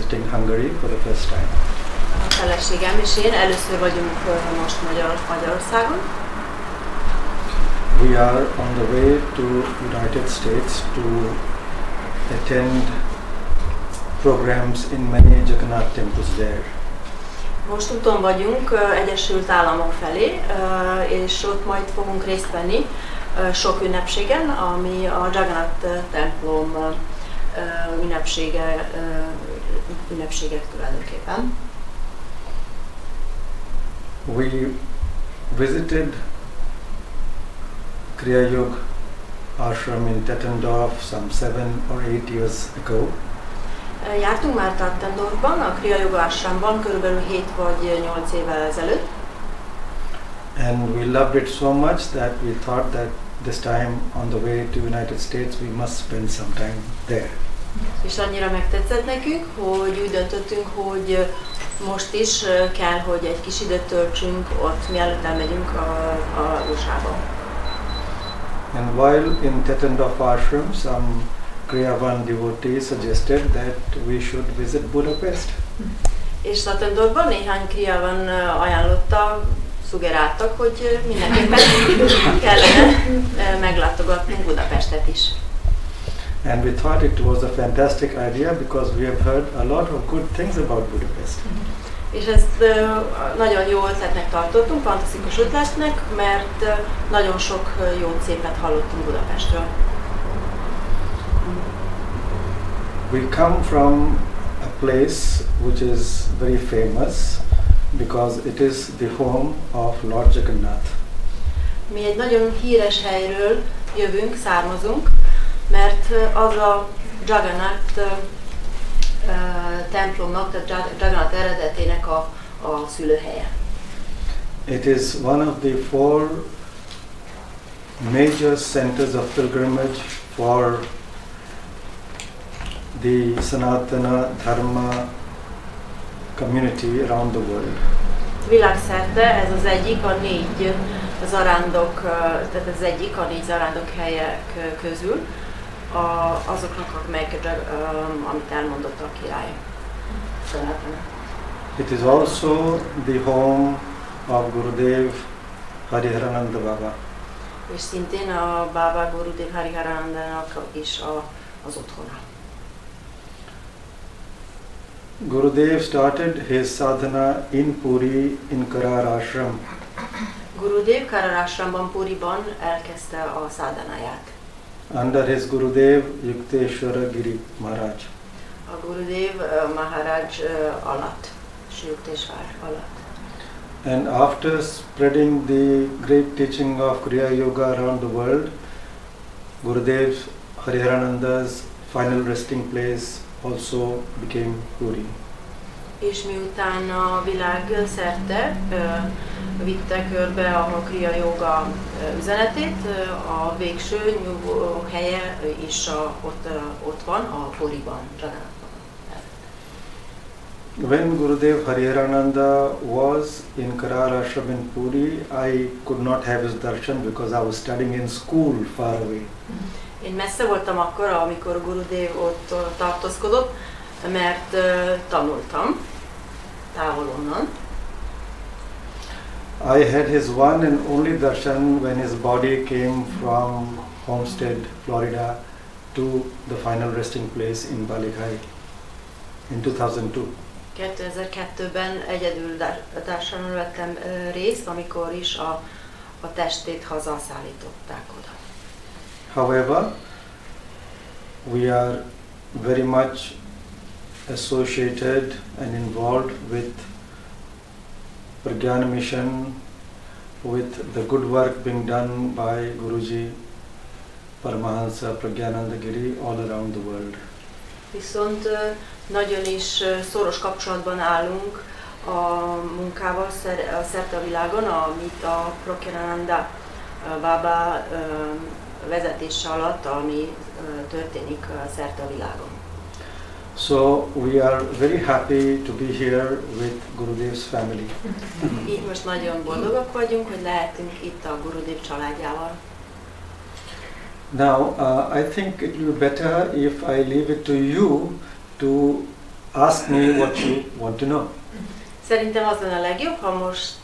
visiting Hungary for the first time. A feleségem és én először vagyunk most Magyarországon. We are on the way to United States to attend programs in many Jagannath temples there. Most úton vagyunk Egyesült Államok felé, és ott majd fogunk részt venni sok ünnepségen, ami a Jagganath templom ünnepségek tulajdonképpen. We visited Kriya ashram in Tettendorf some 7 or 8 years ago. Jártunk már Tettendorfban, a Kriya Yoga ashramban körülbelül 7 vagy 8 évvel ezelőtt. And we loved it so much that we thought that this time on the way to United States we must spend some time there. És annyira megtetszett nekünk, hogy úgy döntöttünk, hogy most is kell, hogy egy kis időt töltsünk ott, mielőtt elmegyünk a USA-ba. And while in Tettendorf ashram, some Kriyavan devotees suggested that we should visit Budapest. És Tettendorfban néhány Kriyavan ajánlotta, szugeráltak, hogy mindenképpen kellene meglátogatnunk Budapestet is. And we thought it was a fantastic idea because we have heard a lot of good things about Budapest. És ezt nagyon jó ötletnek tartottunk, fantasztikus ötletnek, mert nagyon sok jó szépet hallottunk Budapestről. We come from a place which is very famous because it is the home of Lord Jagannath. Mi egy nagyon híres helyről jövünk, származunk, mert az a Jagganath templomnak, tehát Jagganath eredetének a szülőhelye. It is one of the 4 major centers of pilgrimage for the Sanatana Dharma community around the world. Világszerte ez az egyik a 4 zarándok, tehát ez egyik a 4 zarándok helyek közül, azoknak, amit elmondott a király. It is also the home of Gurudev Hariharananda Baba. És szintén a Baba Gurudev Hariharanandának is az otthona. Gurudev started his sadhana in Puri in Karar ashram. Gurudev Karar ashramban Puriban elkezdte a szádhanáját. Under his Gurudev Yukteswara Giri Maharaj. A Gurudev Maharaj alatt, Shree Yukteswar alatt. And after spreading the great teaching of Kriya Yoga around the world, Gurudev Hariharananda's final resting place also became Puri. És miután a világ szerte vitte körbe a Kriya Yoga üzenetét, a végső nyugvó helye is ott van, a Puriban, Jagganathban. When Gurudev Hariharananda was in Karar ashram in Puri, I could not have his darshan because I was studying in school far away. Én messze voltam akkor, amikor Gurudev ott tartózkodott, mert tanultam távol onnan. I had his one and only darshan when his body came from Homestead, Florida to the final resting place in Balighai in 2002. 2002-ben egyedül darsanon vettem részt, amikor is a testét hazaszállították oda. However, we are very much associated and involved with Pragyana mission, with the good work being done by Guruji, Paramahansa, Pragyananda Giri all around the world. Viszont nagyon is szoros kapcsolatban állunk a munkával szerte a világon, amit a Pragyananda Baba vezetése alatt, ami történik szerte a világon. So we are very happy to be here with Gurudev's family. Így most nagyon boldogak vagyunk, hogy lehetünk itt a Gurudev családjával. Now, I think it will be better if I leave it to you to ask me what you want to know. Szerintem az lenne a legjobb, ha most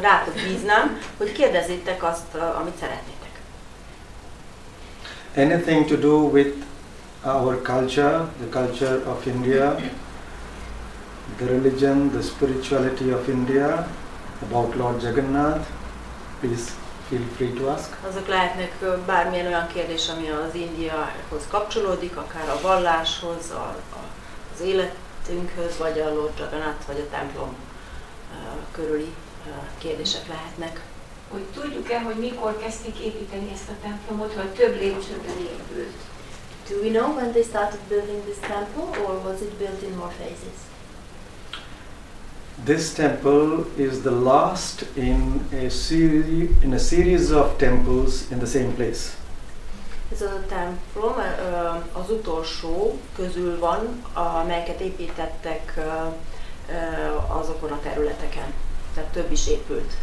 rátok bíznám, hogy kérdezzétek azt, amit szeretnétek. Anything to do with our culture, the culture of India, the religion, the spirituality of India, about Lord Jagannath, please feel free to ask. Azok lehetnek bármilyen olyan kérdés, ami az Indiához kapcsolódik, akár a valláshoz, az életünkhöz, vagy a Lord Jagannath, vagy a templom körüli kérdések lehetnek. Hogy tudjuk-e, hogy mikor kezdték építeni ezt a templomot, vagy több lépcsőben épült? Do we know when they started building this temple, or was it built in more phases? This temple is the last in a series of temples in the same place. Ez a templom az utolsó közül van, amelyeket építettek azokon a területeken. Tehát több is épült.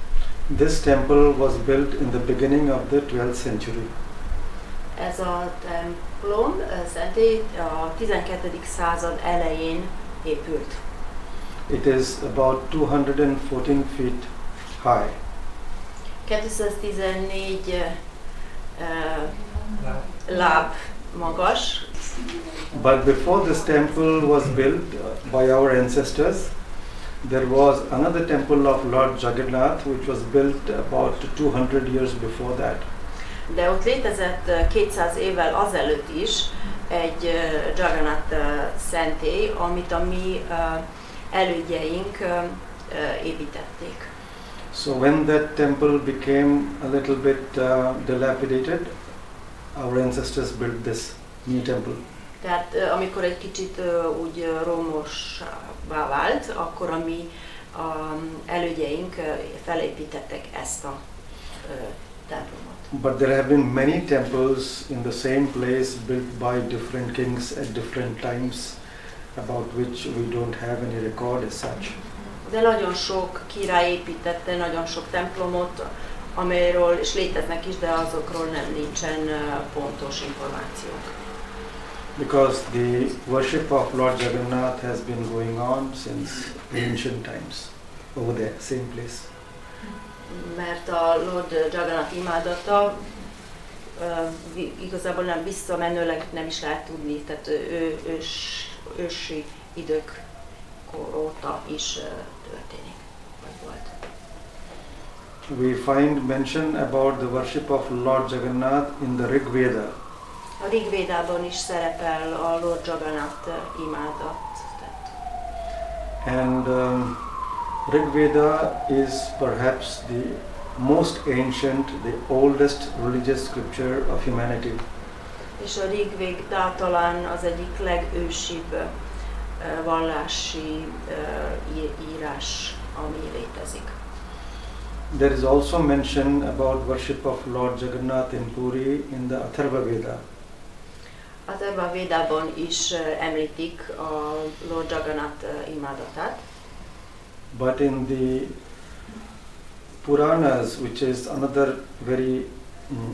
This temple was built in the beginning of the 12th century. Ez a templom szentély a 12. század elején épült. It is about 214 feet high. 214 láb magas. But before this temple was built by our ancestors, there was another temple of Lord Jagannath which was built about 200 years before that. De ott létezett 200 évvel azelőtt is egy Jagannath szentély, amit a mi elődjeink építették. So when that temple became a little bit dilapidated, our ancestors built this new temple. Tehát amikor egy kicsit úgy romosvá vált, akkor a mi elődjeink felépítettek ezt a templomot. But there have been many temples in the same place built by different kings at different times, about which we don't have any record as such. De nagyon sok király építette nagyon sok templomot, amelyről is léteznek is, de azokról nincsen pontos információk. Because the worship of Lord Jagannath has been going on since ancient times over there, same place. Mert a Lord Jagannath imádata igazából nem visszamenőleg nem is lehet tudni, tehát ősi idők óta is történik, vagy volt. We find mention about the worship of Lord Jagannath in the Rig Veda. A Rig Vedában is szerepel a Lord Jagannath imádat. And Rig Veda is perhaps the most ancient, the oldest religious scripture of humanity. És a Rig Veda talán az egyik legősibb vallási írás, ami létezik. There is also mention about worship of Lord Jagannath in Puri in the Atharva Veda. Atharva Vedában is említik a Lord Jagannath imádatát. But in the Puranas, which is another very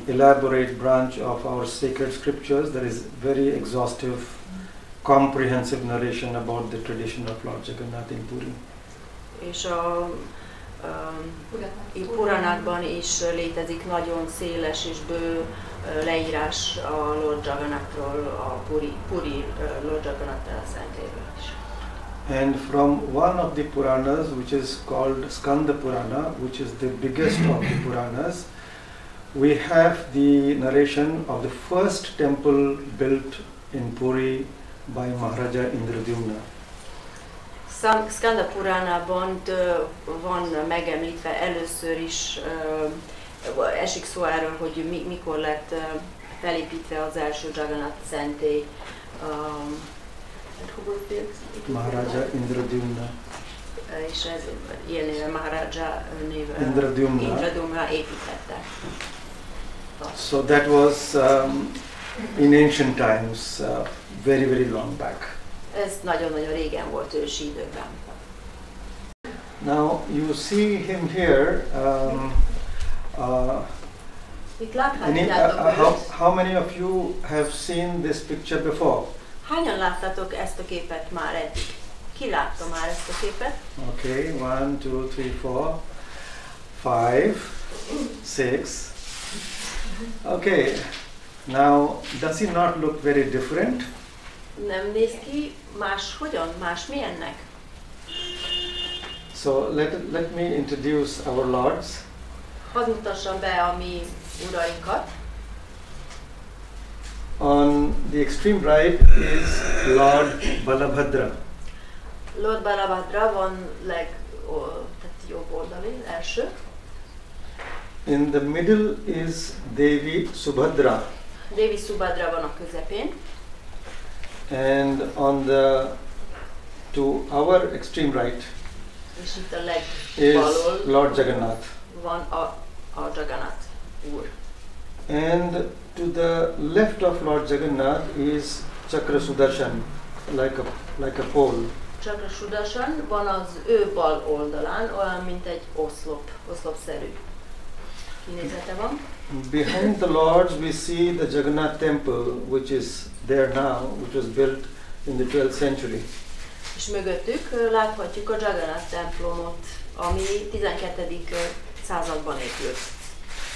elaborate branch of our sacred scriptures, there is very exhaustive, comprehensive narration about the tradition of Lord Jagannath in Puri. És a Puranákban is létezik nagyon széles és bő leírás a Lord Jagannathról, a Puri Lord Jagannath szentélyről is. And from one of the Puranas, which is called Skanda Purana, which is the biggest of the Puranas, we have the narration of the first temple built in Puri by Maharaja Indradyumna. Skanda Puránában van megemlítve először is, esik szó erről, hogy mikor lett felépítve az első Jagannath szentély. Maharaja Indradyumna. És ez ilyen néven Maharaja néven Indradyumna építette. So that was in ancient times, very, very long back. Ez nagyon-nagyon régen volt, ősi időben. Now you see him here. Itt láthatjátok őt. How many of you have seen this picture before? Hányan láttátok ezt a képet már eddig? Ki látta már ezt a képet? Okay, 1, 2, 3, 4, 5, 6. Okay, now does he not look very different? Nem néz ki máshogyan, másmilyennek? So let me introduce our lords. Hadd mutassam be a mi urainkat. On the extreme right is Lord Balabhadra. Lord Balabhadra van tehát jobb oldali, első. In the middle is Devi Subhadra. Devi Subhadra van a közepén. And on the to our extreme right És itt a is legbalul Lord Jagannath. van a Jagannath úr. And to the left of Lord Jagannath is Chakra Sudarshan, like a pole. Chakra Sudarshan van az ő bal oldalán, olyan, mint egy oszlopszerű kinézete van. Behind the lords we see the Jagannath temple, which is there now, which was built in the 12th century. És mögöttük láthatjuk a Jagannath templomot, ami 12. században épült.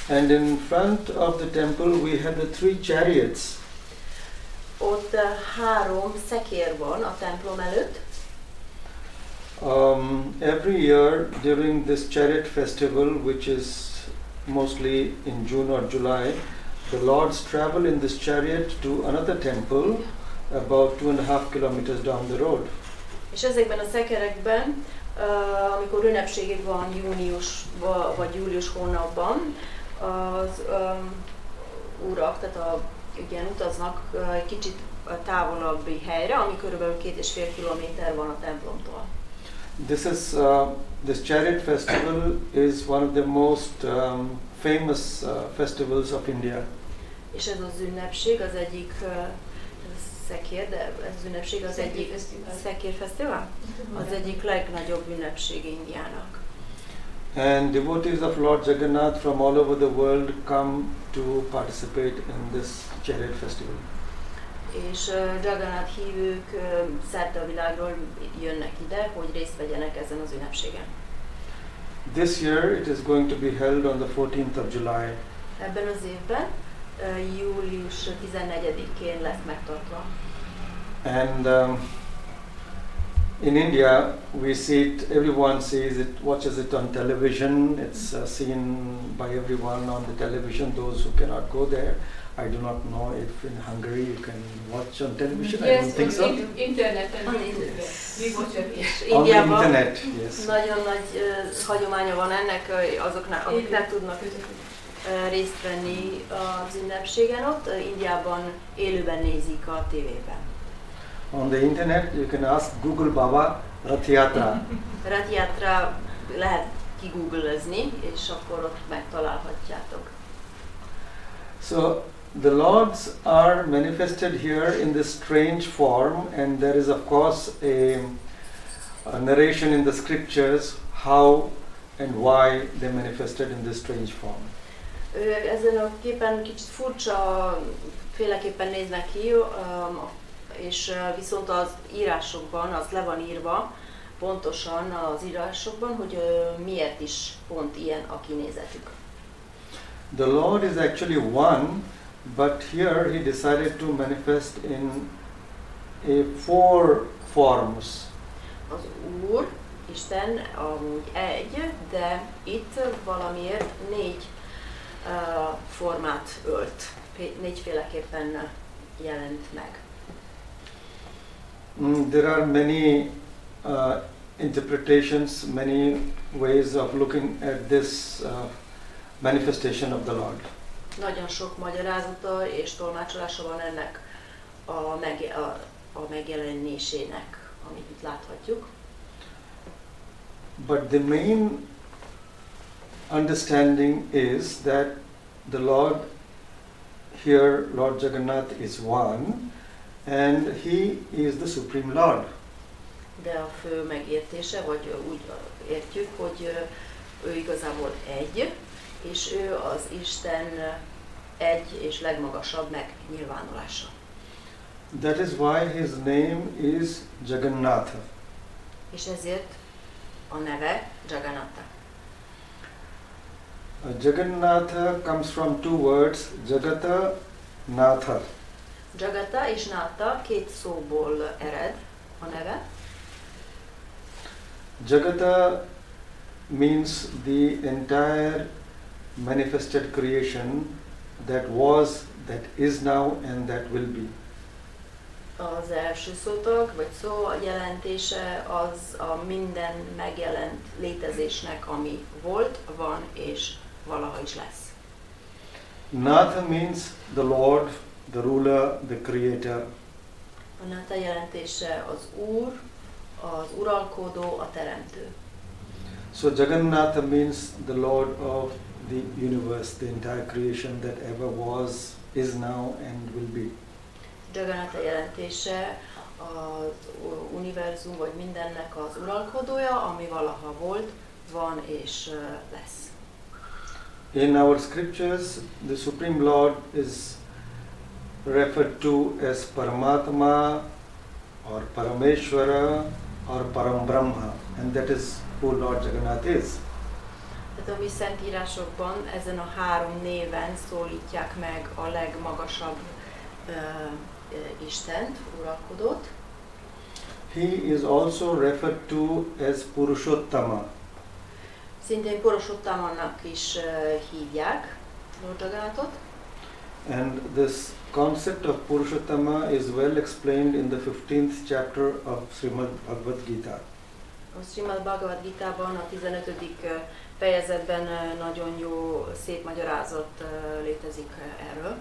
And in front of the temple we had the 3 chariots. Ott 3 szekér van a templom előtt. Every year during this chariot festival, which is mostly in June or July, the lords travel in this chariot to another temple about 2.5 kilometers down the road. És ezekben a szekerekben, amikor ünnepségek van június vagy július hónapban, az urak, tehát igen, utaznak egy kicsit távolabbi helyre, ami körülbelül 2,5 kilométer van a templomtól. This chariot festival is one of the most famous festivals of India. És ez az ünnepség az egyik szekér, de ez az ünnepség az egyik szekérfesztivál? Az egyik legnagyobb ünnepség Indiának. And devotees of Lord Jagannath from all over the world come to participate in this chariot festival. És Jagannath hívők szerte a világról jönnek ide, hogy részt vegyenek ezen az ünnepségen. This year it is going to be held on the 14th of July. Ebben az évben július 14-én lesz megtartva. And in India we see it, everyone sees it, watches it on television. It's seen by everyone on the television, those who cannot go there. I do not know if in Hungary you can watch on television. Yes, I don't think so. Interneten. On the internet, yes. Nagyon nagy hagyománya van ennek azoknak, akik nem tudnak részt venni az ünnepségen ott. Indiában élőben nézik a tévében. On the internet you can ask Google Baba Rath Yatra. Rath Yatra lehet kigoogle-ezni, és akkor ott megtalálhatjátok. So the lords are manifested here in this strange form, and there is of course a narration in the scriptures how and why they manifested in this strange form. Ezen a képen kicsit furcsa féleképpen néznek ki, és viszont az írásokban, az le van írva pontosan az írásokban, hogy miért is pont ilyen a kinézetük. The Lord is actually one, but here he decided to manifest in 4 forms. Az Úr, Isten amúgy egy, de itt valamiért 4 formát ölt, 4-féleképpen jelent meg. There are many interpretations, many ways of looking at this manifestation of the Lord. Nagyon sok magyarázata és tolmácsolása van ennek a megjelenésének, amit itt láthatjuk. But the main understanding is that the Lord here, Lord Jagannath is one, and he is the Supreme Lord. De a fő megértése, vagy úgy értjük, hogy ő igazából egy, és ő az Isten egy és legmagasabb megnyilvánulása. That is why his name is Jagannatha. És ezért a neve Jagganath. Jagannatha comes from two words, Jagata, Natha. Jagata és Natha két szóból ered a neve. Jagata means the entire manifested creation that was, that is now and that will be. Az első szótag, vagy szó jelentése az a minden megjelent létezésnek, ami volt, van és valaha is lesz. Natha means the Lord, the ruler, the creator. A Natha jelentése az Úr, az uralkodó, a teremtő. So Jagannatha means the Lord of the universe, the entire creation that ever was, is now and will be. Jagganath jelentése az univerzum vagy mindennek az uralkodója, ami valaha volt, van és lesz. In our scriptures, the Supreme Lord is referred to as Paramatma or Parameshwara or Parambrahma, and that is who Lord Jagannath is. Tehát a mi szentírásokban ezen a három néven szólítják meg a legmagasabb Istent, uralkodót. He is also referred to as Purushottama. Szintén Purushottamnak is hívják Lord Jagannathot. And this concept of Purushottama is well explained in the 15th chapter of Srimad Bhagavad Gita. A Srimad Bhagavad Gitában a 15. fejezetben nagyon jó, szép magyarázat létezik erről.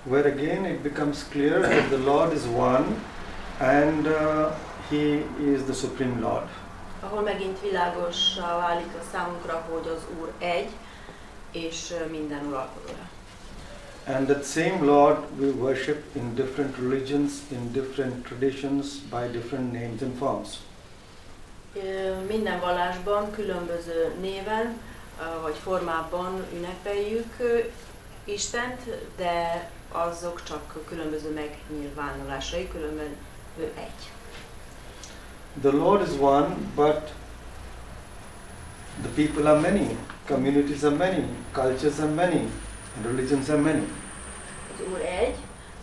Where again it becomes clear that the Lord is one and He is the Supreme Lord. Ahol megint világossá válik a számunkra, hogy az Úr egy, és minden uralkodója. And that same Lord we worship in different religions, in different traditions, by different names and forms. Minden vallásban különböző néven vagy formában ünnepeljük Istent, de azok csak különböző megnyilvánulásai, különben ő egy. The Lord is one, but the people are many, communities are many, cultures are many, and religions are many. Az Úr egy,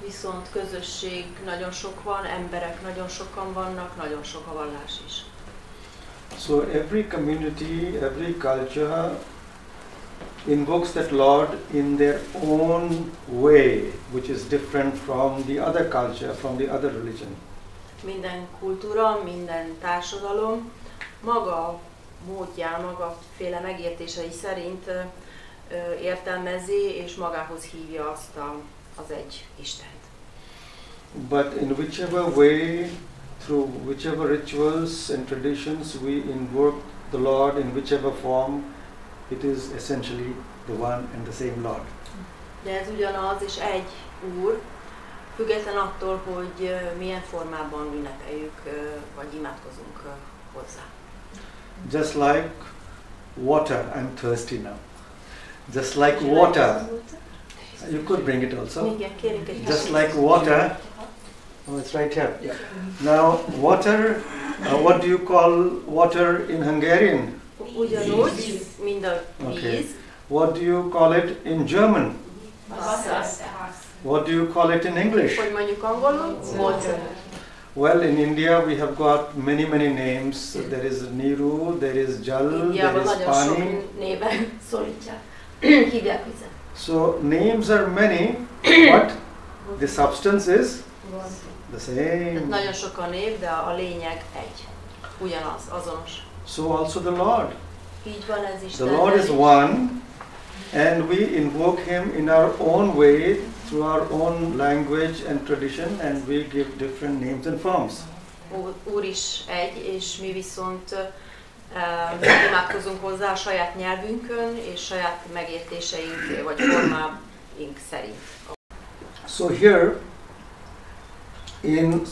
viszont közösség nagyon sok van, emberek nagyon sokan vannak, nagyon sok a vallás is. So every community, every culture invokes that Lord in their own way, which is different from the other culture, from the other religion. Minden kultúra, minden társadalom maga módján, magaféle megértései szerint értelmezi és magához hívja azt az egy Istent. But in whichever way, through whichever rituals and traditions we invoke the Lord in whichever form, it is essentially the one and the same Lord. De ez ugyanaz és egy Úr, független attól, hogy milyen formában ünnepeljük vagy imádkozunk hozzá. Just like water, I'm thirsty now. Just like water, you could bring it also. Just like water, oh, it's right here. Now, water, what do you call water in Hungarian? Ugyanúgy, mind a víz. Okay. What do you call it in German? What do you call it in English? Hogy mondjuk angolul? Water. Well, in India we have got many names. There is Niru, there is Jal, there is Pani. Néven szólítják. Hívják vizet. So names are many, but the substance is the same. Nagyon sok a név, de a lényeg egy. Ugyanaz, azonos. So also the Lord. Így van ez is. The Lord is one, and we invoke Him in our own way, through our own language and tradition, and we give different names and forms. Úr is egy, és mi viszont imádkozunk hozzá a saját nyelvünkön és saját megértéseink vagy formáink szerint. So here, in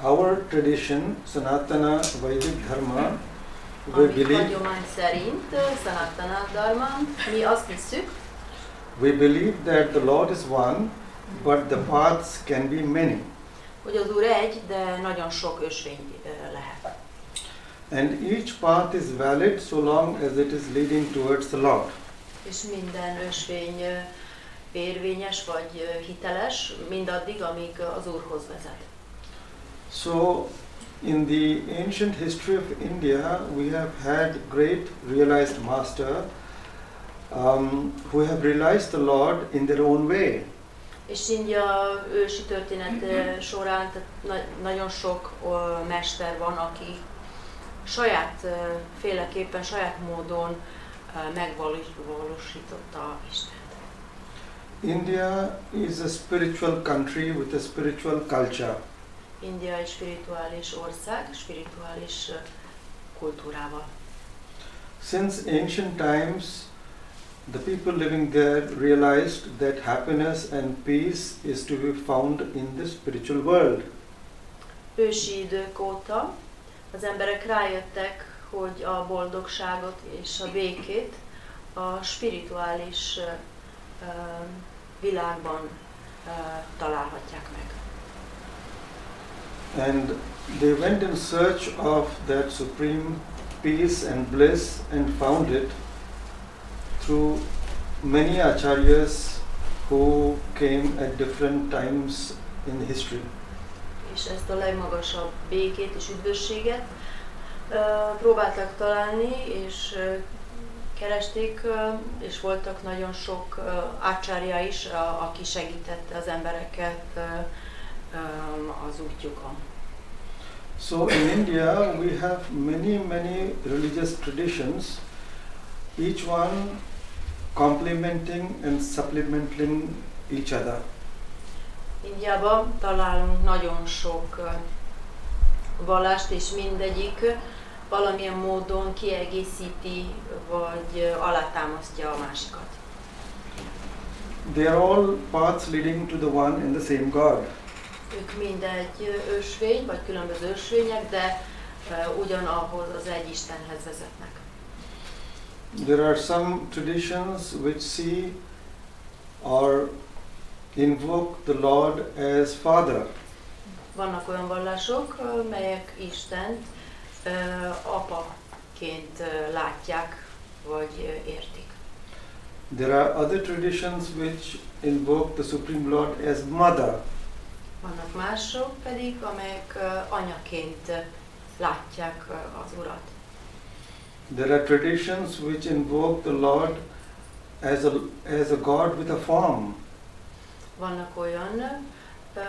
our tradition, Sanatana Vedic Dharma, we believe. Hagyomány szerint, Sanatana Dharma, mi azt hiszük, we believe that the Lord is one, but the paths can be many. hogy az Úr egy, de nagyon sok ösvény lehet. And each path is valid so long as it is leading towards the Lord. És minden ösvény érvényes vagy hiteles, mindaddig, amíg az Úrhoz vezet. So, in the ancient history of India, we have had great realized master who have realized the Lord in their own way. És India ősi történet során nagyon sok mester van, aki saját féleképpen, saját módon megvalósította Istent. India is a spiritual country with a spiritual culture. India egy spirituális ország, spirituális kultúrával. Since ancient times, the people living there realized that happiness and peace is to be found in the spiritual world. Ősi idők óta az emberek rájöttek, hogy a boldogságot és a békét a spirituális világban találhatják meg. And they went in search of that supreme peace and bliss and found it through many acharyas who came at different times in history. És ezt a legmagasabb békét és üdvösséget próbáltak találni, és keresték, és voltak nagyon sok acharya is, aki segítette az embereket az útjukon. So in India we have many religious traditions, each one complementing and supplementing each other. Indiában találunk nagyon sok vallást, és mindegyik valamilyen módon kiegészíti, vagy alátámasztja a másikat. They are all paths leading to the one and the same God. Ők mindegy ösvény, vagy különböző ösvények, de ugyanahhoz az egy Istenhez vezetnek. There are some traditions which see or invoke the Lord as Father. Vannak olyan vallások, melyek Istent apaként látják, vagy értik. There are other traditions which invoke the Supreme Lord as Mother. Vannak mások pedig, amelyek anyaként látják az Urat. There are traditions which invoke the Lord as a God with a form. Vannak olyan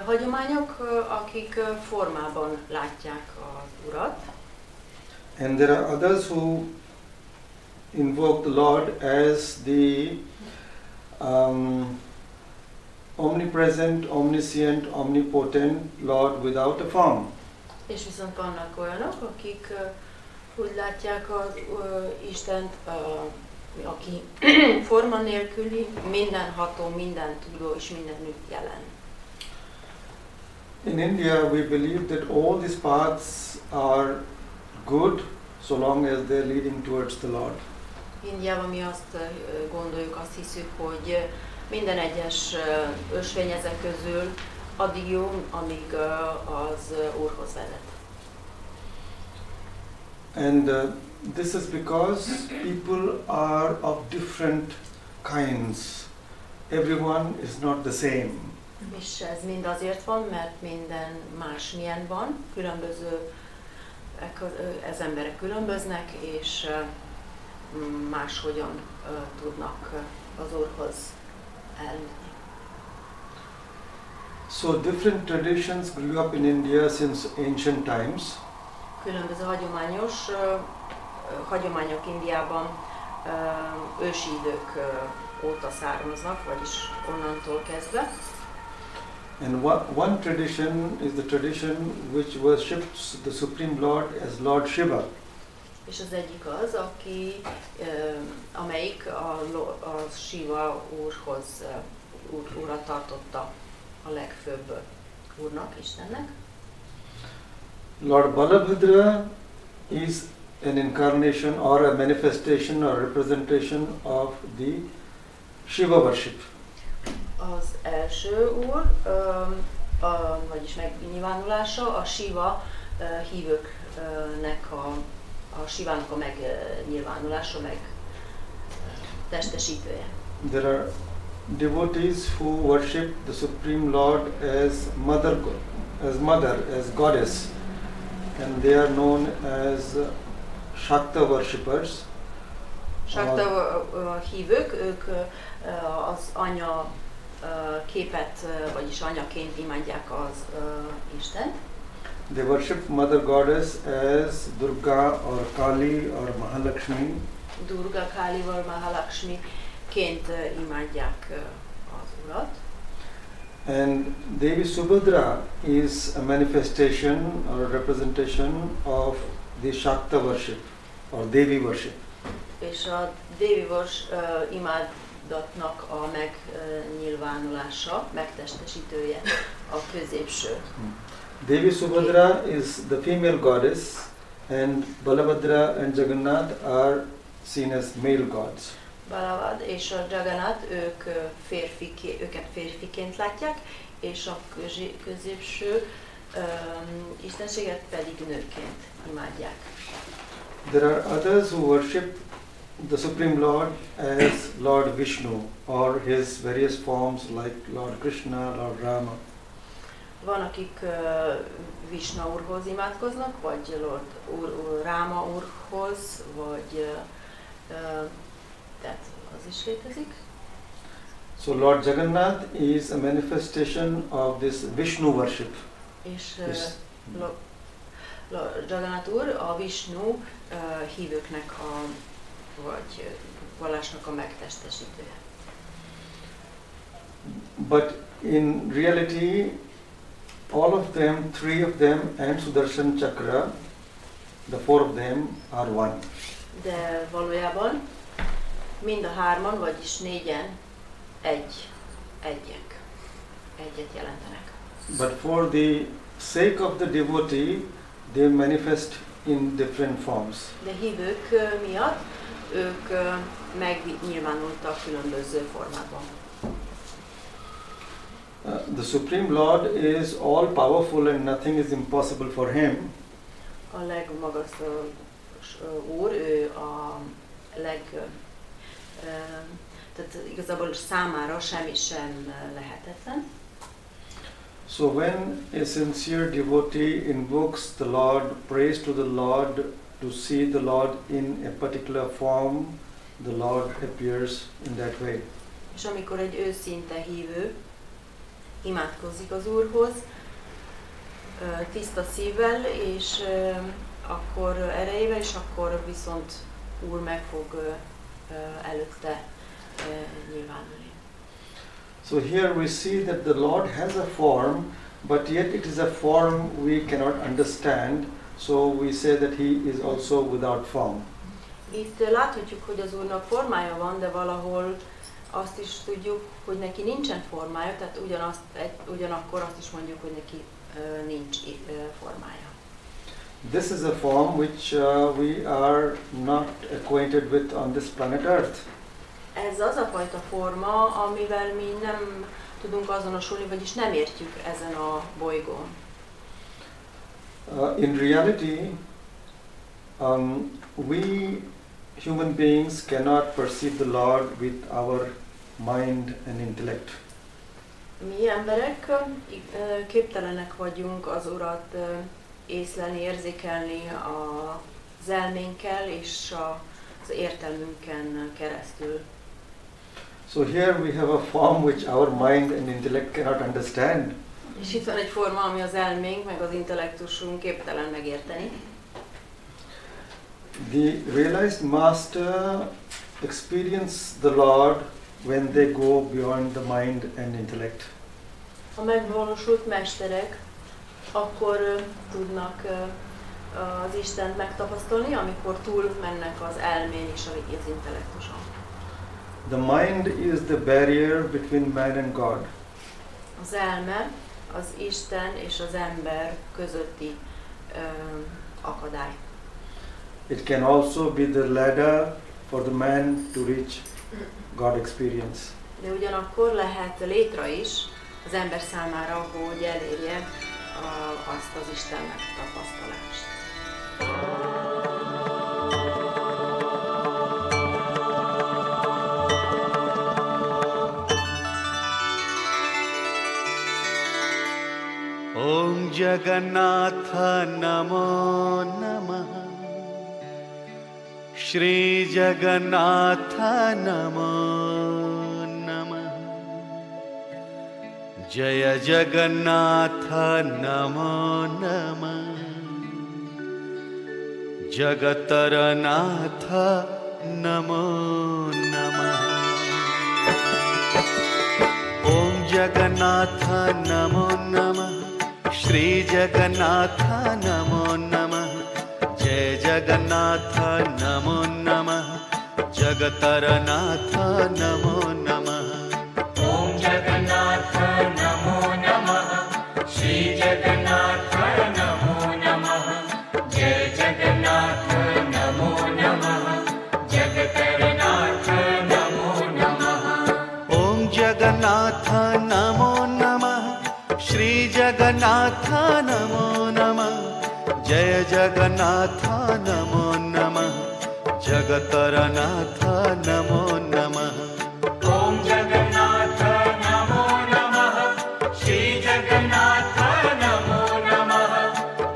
hagyományok, akik formában látják az Urat. And there are others who invoke the Lord as the omnipresent, omniscient, omnipotent Lord without a form. És viszont vannak olyanok, akik úgy látják az Istent, aki forma nélküli, mindenható, mindentudó és mindenütt jelen. In India, we believe that all these paths are good so long as they are leading towards the Lord. Indiában mi azt gondoljuk, azt hiszük, hogy minden egyes ösvény ezek közül addig jó, amíg az Úrhoz vezet. And this is because people are of different kinds. Everyone is not the same. És ez mind azért van, mert minden másmilyen van, különböző, ez emberek különböznek, és máshogyan tudnak az Úrhoz eljutni. So different traditions grew up in India since ancient times. Különböző hagyományok Indiában ősi idők óta származnak, vagyis onnantól kezdve. And one tradition is the tradition which worships the Supreme Lord as Lord Shiva. És az egyik az, amelyik a Shiva úrhoz, úrat tartotta a legfőbb úrnak, Istennek. Lord Balabhadra is an incarnation or a manifestation or representation of the Shiva worship. Az első úr vagyis megnyilvánulása, a Shiva hívőknek a Shivának a megnyilvánulása, meg testesítője. There are devotees who worship the Supreme Lord as mother, as goddess, and they are known as Shakta worshippers. Shakta hívők, ők az anya képet, vagyis anyaként imádják az Istent. They worship Mother Goddess as Durga or Kali or Mahalakshmi. Durga, Kali vagy Mahalakshmi-ként imádják az Urat. And Devi Subhadra is a manifestation or a representation of the Shakta worship or Devi worship. És a Devi imádatnak a megnyilvánulása, megtestesítője, a középső. Devi Subhadra is the female goddess, and Balabhadra and Jagannath are seen as male gods. Balavad és a Jagannath, őket férfiként látják, és a középső istenséget pedig nőként imádják. There are others who worship the Supreme Lord as Lord Vishnu or his various forms like Lord Krishna, Lord Rama. Van, akik Vishnu úrhoz imádkoznak, vagy Lord Ráma úrhoz, vagy tehát az is létezik. So Lord Jagannath is a manifestation of this Vishnu worship. És Lord Jagannath úr a Vishnu hívőknek vagy vallásnak a megtestesítője. But in reality, all of them, three of them and Sudarshan Chakra, the four of them are one. De valójában mind a hárman, vagyis négyen egyet jelentenek. But for the sake of the devotee, they manifest in different forms. De hívők miatt ők megnyilvánultak különböző formában. The Supreme Lord is all powerful and nothing is impossible for him. A legmagasabb úr, ő a tehát igazából számára semmi sem lehetetlen. So when a sincere devotee invokes the Lord, prays to the Lord, to see the Lord in a particular form, the Lord appears in that way. És amikor egy őszinte hívő imádkozik az Úrhoz, tiszta szívvel, és akkor erejével, és akkor viszont Úr meg fog előtte nyilvánulni. So here we see that the Lord has a form, but yet it is a form we cannot understand, so we say that he is also without form. Itt láthatjuk, hogy az Úrnak formája van, de valahol azt is tudjuk, hogy neki nincsen formája, tehát ugyanakkor azt is mondjuk, hogy neki nincs formája. This is a form which we are not acquainted with on this planet Earth. Ez az a fajta forma, amivel mi nem tudunk azonosulni, vagyis nem értjük ezen a bolygón. In reality, we human beings cannot perceive the Lord with our mind and intellect. Mi emberek képtelenek vagyunk az Urat észlelni, érzékelni az elménkkel és az értelmünken keresztül. So here we have a form which our mind and intellect cannot understand. És itt van egy forma, ami az elménk meg az intellektusunk képtelen megérteni. The realized master experience the Lord when they go beyond the mind and intellect. A megvalósult mesterek akkor tudnak az Istent megtapasztalni, amikor túl mennek az elmén és az intellektuson. The mind is the barrier between man and God. Az elme az Isten és az ember közötti akadály. It can also be the ladder for the man to reach God experience. De ugyanakkor lehet létra is az ember számára, hogy elérje azt az Isten megtapasztalást. Om Jagannatha Namo Namaha Shree Jagannatha Namo Namaha Jaya Jagannatha Namo Namaha Jagataranatha Namo Namaha Om Jagannatha Namo Namaha Shree Jagannatha Namo Namaha Jai Jagannatha Namo Namaha Jagataranatha Namo Namaha Om Jagannatha Namo Namaha Shree Jagannatha Namo Namaha Jai Jagannatha Namo Namaha Jagataranatha Namo Namaha Om Jagannatha Namo Namaha Shree Jagannatha Namo Namaha Jai Jagannatha Namo Namaha Jagataranatha Namo Namaha Om Jagannatha Namo Namaha Shree Jagannatha Namo Namaha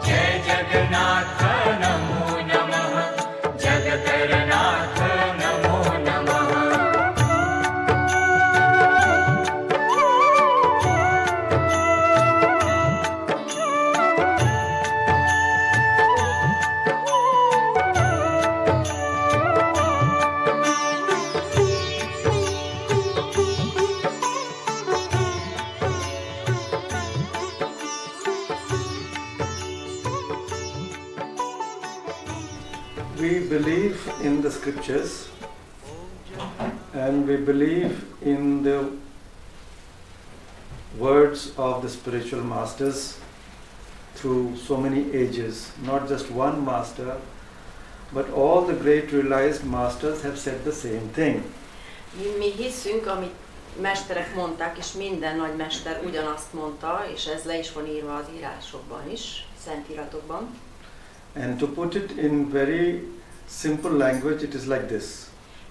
Jai Jagannatha Namo Namaha Jagataranatha Namo Namaha We believe in the scriptures and we believe in the words of the spiritual masters through so many ages. Not just one master, but all the great realized masters have said the same thing. Mi hiszünk, amit mesterek mondták, és minden nagy mester ugyanazt mondta, és ez le is van írva az írásokban is, szentíratokban. And to put it in very simple language, it is like this.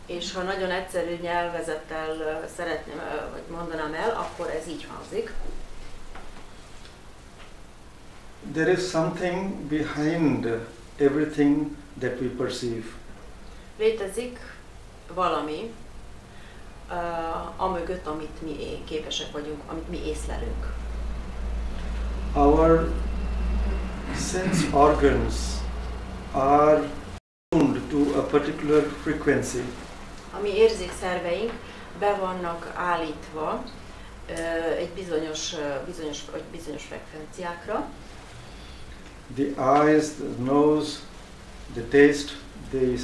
És ha nagyon egyszerű nyelvezettel szeretném, vagy mondanám el, akkor ez így hangzik. There is something behind everything that we perceive. Létezik valami, amögött, amit mi képesek vagyunk, amit mi észlelünk. Our sense organs are tuned to a particular frequency. A mi érzékszerveink be vannak állítva egy bizonyos frekvenciákra. The eyes, the nose, the taste, the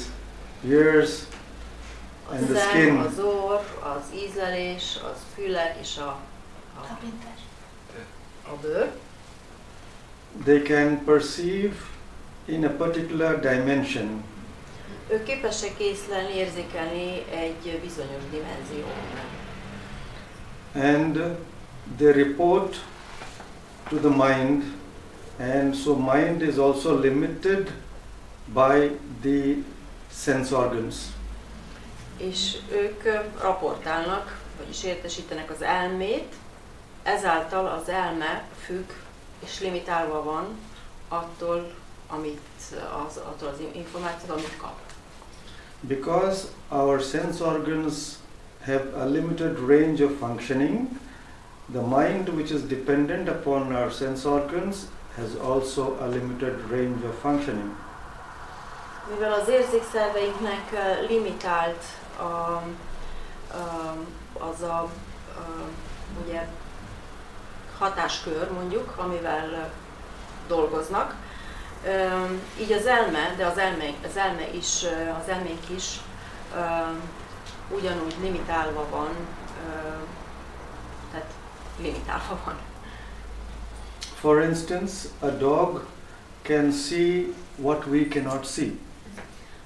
ears, and the skin. Az orr, az ízlelés, az fülek és a bőr. They can perceive in a particular dimension. Ők képesek észlelni, érzékelni egy bizonyos dimenzióban. And they report to the mind, and so mind is also limited by the sense organs. És ők raportálnak, vagyis értesítenek az elmét, ezáltal az elme függ és limitálva van attól, attól az információt, amit kap. Because our sense organs have a limited range of functioning, the mind, which is dependent upon our sense organs, has also a limited range of functioning. Mivel az érzékszerveinknek limitált ugye, hatáskör, mondjuk, amivel dolgoznak, így az elme, de az elménk is ugyanúgy limitálva van, tehát limitálva van. For instance, a dog can see what we cannot see.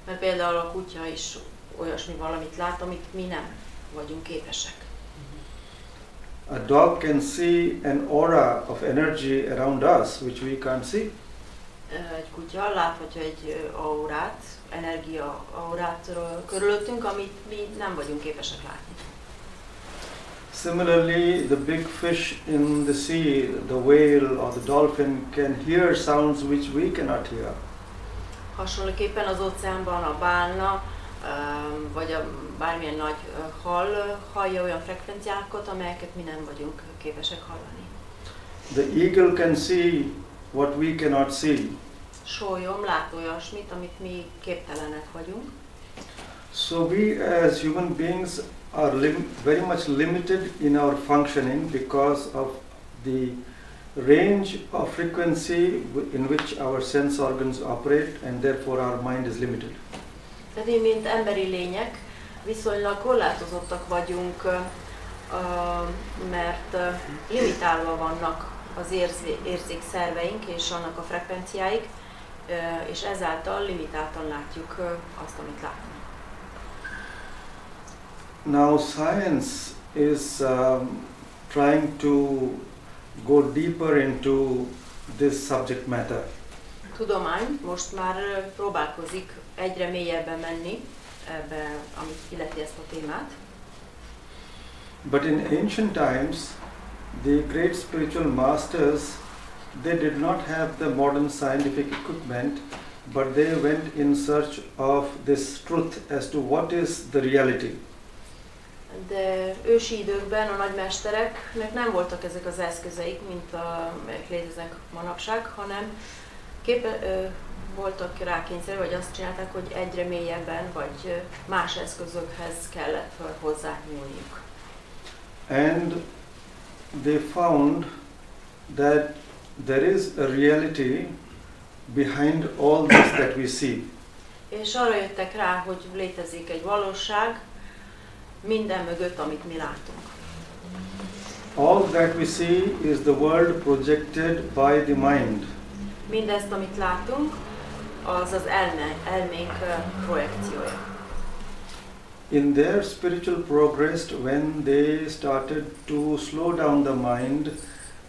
Mert például a kutya is olyasmi valamit lát, amit mi nem vagyunk képesek. A dog can see an aura of energy around us which we can't see. Egy kutya láthatja egy aurát, energia aurát körülöttünk, amit mi nem vagyunk képesek látni. Similarly, the big fish in the sea, the whale or the dolphin can hear sounds which we cannot hear. Hasonlóképpen az óceánban a bálna, vagy bármilyen nagy hal hallja olyan frekvenciákat, amelyeket mi nem vagyunk képesek hallani. The eagle can see what we cannot see. Sólyom lát olyasmit, amit mi képtelenek vagyunk. So we as human beings are very much limited in our functioning because of the range of frequency in which our sense organs operate, and therefore our mind is limited. Tehát mi, mint emberi lények, viszonylag korlátozottak vagyunk, mert limitálva vannak az érzékszerveink és annak a frekvenciáik, és ezáltal limitáltan látjuk azt, amit látunk. Now science is trying to go deeper into this subject matter. A tudomány most már próbálkozik egyre mélyebben menni ebbe, amit illeti ezt a témát. But in ancient times, the great spiritual masters, they did not have the modern scientific equipment, but they went in search of this truth as to what is the reality. De ősi időkben a nagymestereknek nem voltak ezek az eszközeik, mint amelyek léteznek manapság, hanem voltak rákényszerű, vagy azt csinálták, hogy egyre mélyebben, vagy más eszközökhez kellett hozzányúlniuk. And they found that there is a reality behind all this that we see. És arra jöttek rá, hogy létezik egy valóság minden mögött, amit mi látunk. All that we see is the world projected by the mind. Mindezt, amit látunk, az az elménk projekciója. In their spiritual progress, when they started to slow down the mind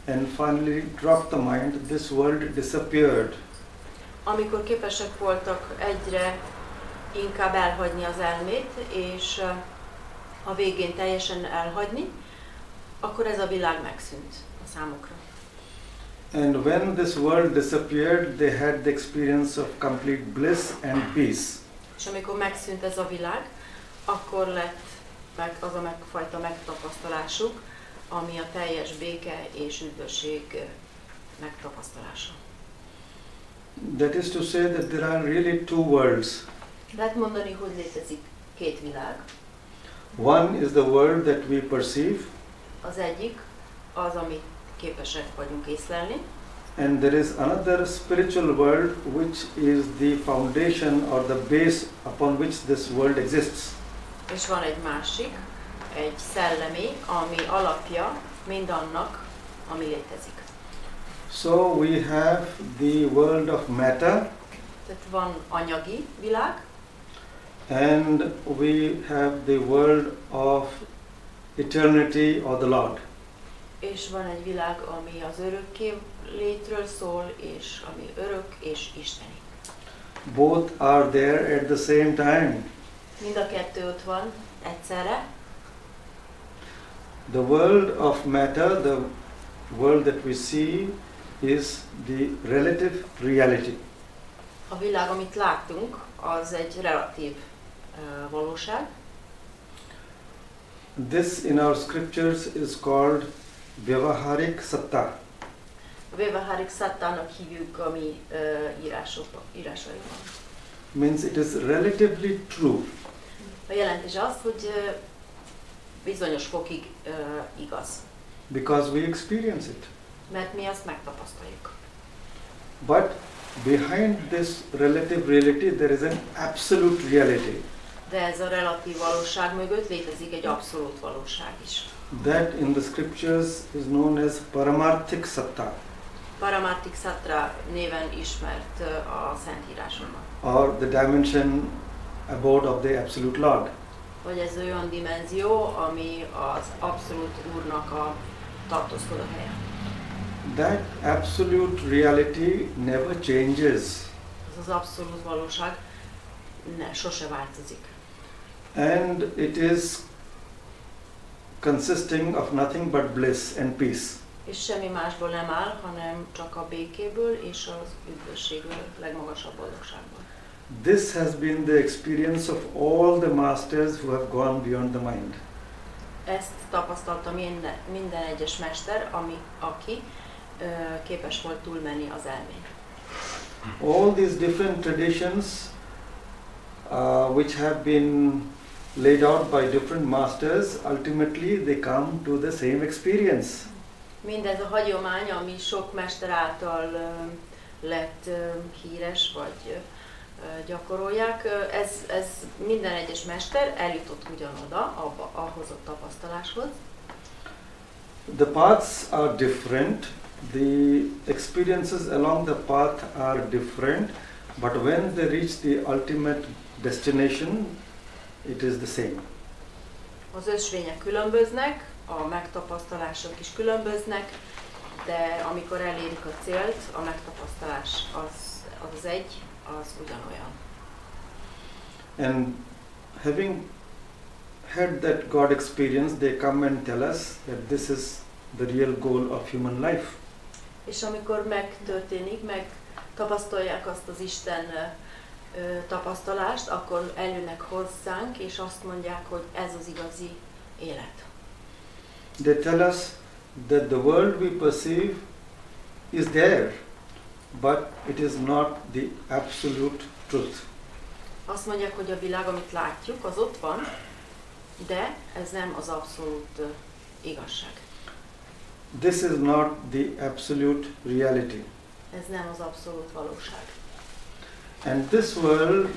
and finally drop the mind, this world disappeared. Amikor képesek voltak egyre inkább elhagyni az elmét, és a végén teljesen elhagyni, akkor ez a világ megszűnt a számukra. And when this world disappeared, they had the experience of complete bliss and peace. És amikor megszűnt ez a világ, akkor lett meg az a fajta megtapasztalásuk, ami a teljes béke és üdvösség megtapasztalása. That is to say that there are really two worlds. Lehet mondani, hogy létezik két világ. One is the world that we perceive. Az egyik az, amit képesek vagyunk észlelni. And there is another spiritual world which is the foundation or the base upon which this world exists. És van egy másik, egy szellemi, ami alapja mindannak, ami létezik. So we have the world of matter. Tehát van anyagi világ, and we have the world of eternity or the Lord. És van egy világ, ami az örökké létről szól, és ami örök és isteni. Both are there at the same time. Mind a kettő ott van egyszerre. The world of matter, the world that we see, is the relative reality. A világ, amit látunk, az egy relatív valóság. This in our scriptures is called Vyavaharik Satta. A Vyavaharik Sattának hívjuk a mi írásaiban. Means it is relatively true. A jelentés az, hogy bizonyos fokig igaz. Because we experience it. Mert mi azt megtapasztaljuk. But behind this relative reality there is an absolute reality. De ez a relatív valóság mögött létezik egy abszolút valóság is. That in the scriptures is known as Paramarthik Satta. Paramarthik Satta néven ismert a Szentírásban. Or the dimension abode of the Absolute Lord. vagy ez olyan dimenzió, ami az abszolút Úrnak a tartózkodó helye. That absolute reality never changes. Ez az abszolút valóság sose változik. And it is consisting of nothing but bliss and peace. És semmi másból nem áll, hanem csak a békéből és az üdvösségből, legmagasabb boldogságból. This has been the experience of all the masters who have gone beyond the mind. Ezt tapasztalta minden egyes mester, aki képes volt túlmenni az elmén. All these different traditions which have been laid out by different masters, ultimately they come to the same experience. Mindez a hagyomány, ami sok mester által lett híres, vagy gyakorolják, ez minden egyes mester eljutott ugyanoda, ahhoz a tapasztaláshoz. The paths are different, the experiences along the path are different, but when they reach the ultimate destination, it is the same. Az ösvények különböznek, a megtapasztalások is különböznek, de amikor elérik a célt, a megtapasztalás az egy, az ugyanolyan. And having had that God experience, they come and tell us that this is the real goal of human life. És amikor megtörténik, megtapasztalják azt az Isten tapasztalást, akkor eljönnek hozzánk, és azt mondják, hogy ez az igazi élet. They tell us that the world we perceive is there, but it is not the absolute truth. Azt mondják, hogy a világ, amit látjuk, az ott van, de ez nem az abszolút igazság. This is not the absolute reality. Ez nem az abszolút valóság. And this world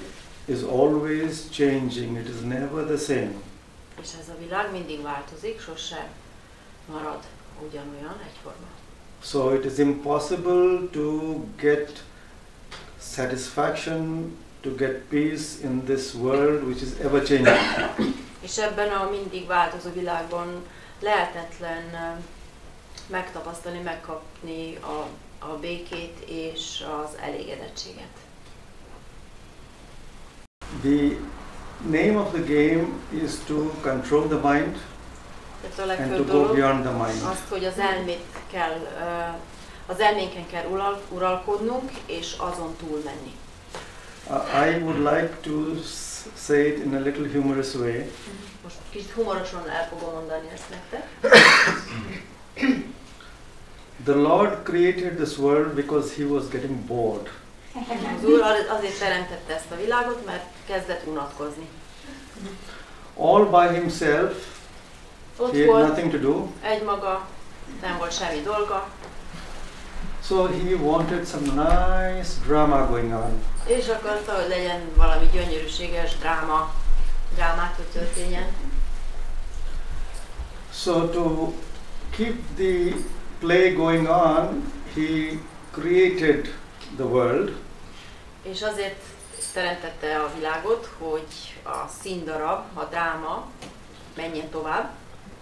is always changing, it is never the same. És ez a világ mindig változik, sose marad ugyanolyan, egyforma. So it is impossible to get satisfaction, to get peace in this world which is ever changing. És ebben a mindig változó világban lehetetlen megtapasztalni, megkapni a békét és az elégedettséget. The name of the game is to control the mind and to go beyond the mind. Azt, hogy az elménken kell uralkodnunk, és azon túl menni. I would like to say it in a little humorous way. Most kicsit humorosan el fogom mondani ezt nektek. The Lord created this world because he was getting bored. Az Úr azért teremtette ezt a világot, mert kezdett unatkozni. All by himself, he had nothing to do. Egymaga, nem volt semmi dolga. So he wanted some nice drama going on. És akarta, hogy legyen valami gyönyörűséges drámát, hogy történjen. So to keep the play going on, he created the world. És azért teremtette a világot, hogy a színdarab, a dráma menjen tovább.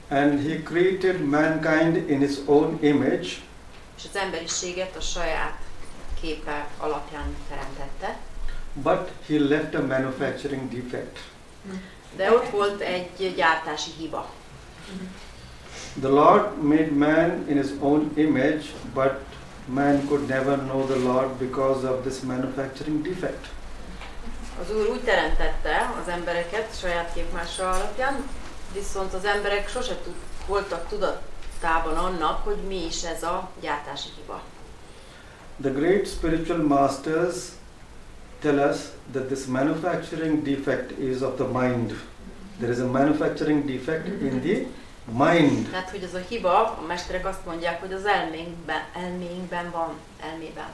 And he created mankind in his own image. És az emberiséget a saját képe alapján teremtette. But he left a manufacturing defect. De ott volt egy gyártási hiba. The Lord made man in his own image, but man could never know the Lord because of this manufacturing defect. Az Úr úgy teremtette az embereket saját képmása alapján, viszont az emberek sose voltak tudatában annak, hogy mi is ez a gyártási hiba. The great spiritual masters tell us that this manufacturing defect is of the mind. There is a manufacturing defect in the mind. Tehát, hogy ez a hiba, a mesterek azt mondják, hogy az elménkben van, elmében.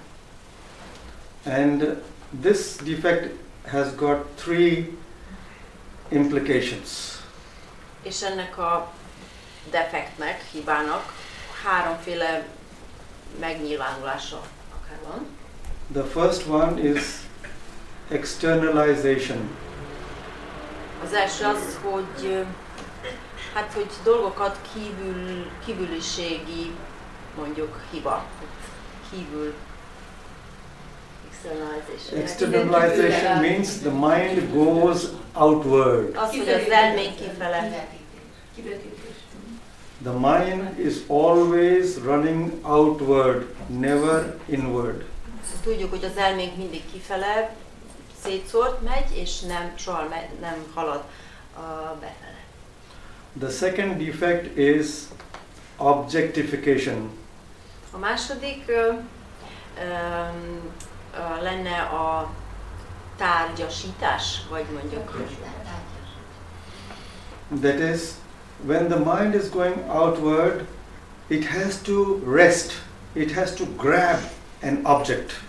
And this defect has got three implications. És ennek a defektnek, hibának háromféle megnyilvánulása akár van. The first one is externalization. Az első az, hogy dolgokat kívüliségi, mondjuk hiba. Kívül. Externalization means the mind goes outward. Az, hogy az elménk kifele. The mind is always running outward, never inward. Tudjuk, hogy az elménk mindig kifele, szétszórt megy, és soha nem halad befele. The second defect is objectification. A második lenne a tárgyasítás, vagy mondjuk. That is, when the mind is going outward, it has to rest, it has to grab an object.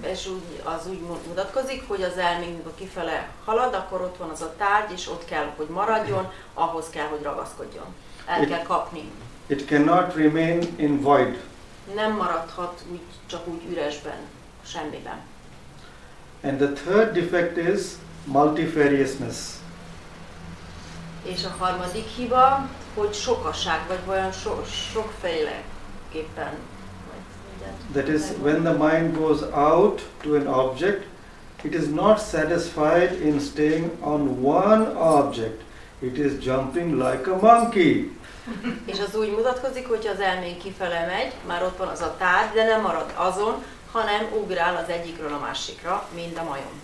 És az úgy mutatkozik, hogy az elménkből kifele halad, akkor ott van az a tárgy, és ott kell, hogy maradjon, ahhoz kell, hogy ragaszkodjon. El kell kapni. It cannot remain in void. Nem maradhat csak úgy üresben, semmiben. And the third defect is multifariousness. És a harmadik hiba, hogy sokaság, vagy olyan sokféleképpen. That is, when the mind goes out to an object, it is not satisfied in staying on one object. It is jumping like a monkey. És az úgy mutatkozik, hogy az elménk kifele megy, már ott van az a tárgy, de nem marad azon, hanem ugrál az egyikről a másikra, mint a majom.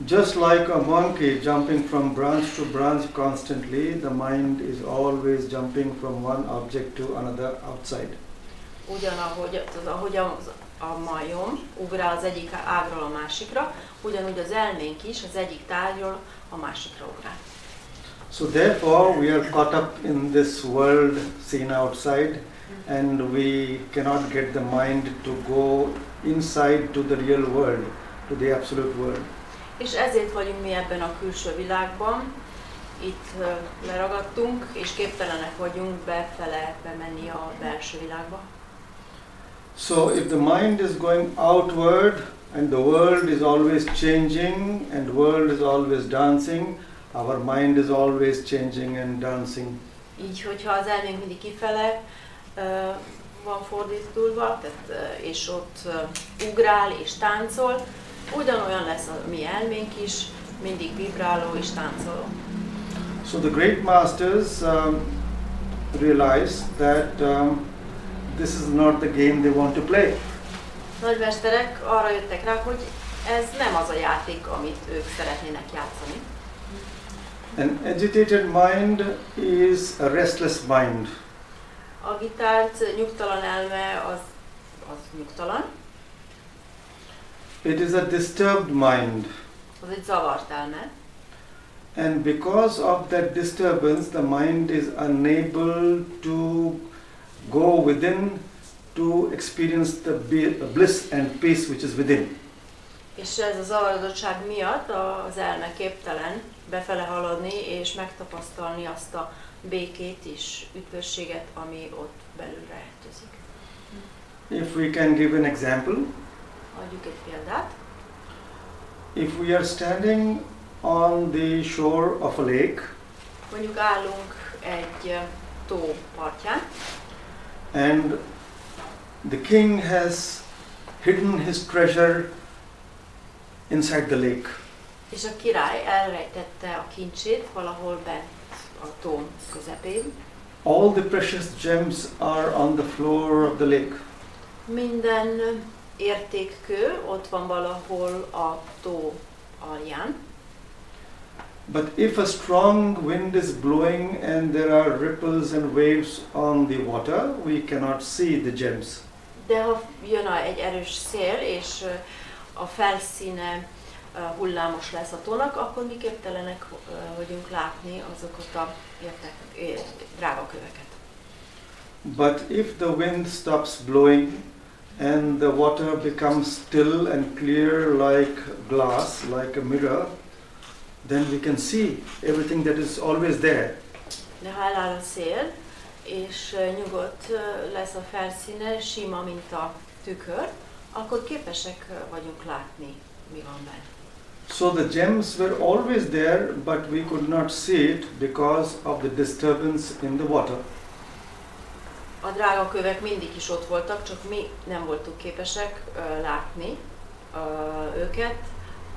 Just like a monkey jumping from branch to branch constantly, the mind is always jumping from one object to another outside. Ahogy a majom ugrál az egyik ágról a másikra, ugyanúgy az elménk is az egyik tárgyról a másikra ugrál. So therefore we are caught up in this world seen outside, and we cannot get the mind to go inside to the real world, to the absolute world. És ezért vagyunk mi ebben a külső világban, itt leragadtunk, és képtelenek vagyunk bemenni a belső világba. So if the mind is going outward, and the world is always changing, and the world is always dancing, our mind is always changing and dancing. Így, hogyha az elménk mindig kifele van fordítulva, és ott ugrál és táncol, ugyanolyan lesz a mi elménk is, mindig vibráló és táncoló. So the great masters realized that this is not the game they want to play. Nagymesterek arra jöttek rá, hogy ez nem az a játék, amit ők szeretnének játszani. An agitated mind is a restless mind. Agitált, nyugtalan elme az nyugtalan. It is a disturbed mind. Az egy zavart elme. And because of that disturbance, the mind is unable to go within to experience the bliss and peace which is within. És ez a zavarodottság miatt az elme képtelen befele haladni és megtapasztalni azt a békét és üdvösséget, ami ott belül rejtőzik. If we can give an example. Adjuk egy példát. If we are standing on the shore of a lake. Mondjuk állunk egy tó partján. And the king has hidden his treasure inside the lake. És a király elrejtette a kincsét valahol bent a tó közepén. All the precious gems are on the floor of the lake. Minden értékkő ott van valahol a tó alján. But if a strong wind is blowing and there are ripples and waves on the water, we cannot see the gems. De ha jön egy erős szél és a felszíne hullámos lesz a tónak, akkor mi képtelenek vagyunk látni azokat a drága köveket. But if the wind stops blowing and the water becomes still and clear like glass, like a mirror, then we can see everything that is always there. De ha eláll a szél, és nyugodt lesz a felszíne, sima, mint a tükör, akkor képesek vagyunk látni, mi van benne. So the gems were always there, but we could not see it because of the disturbance in the water. A drága kövek mindig is ott voltak, csak mi nem voltunk képesek látni őket,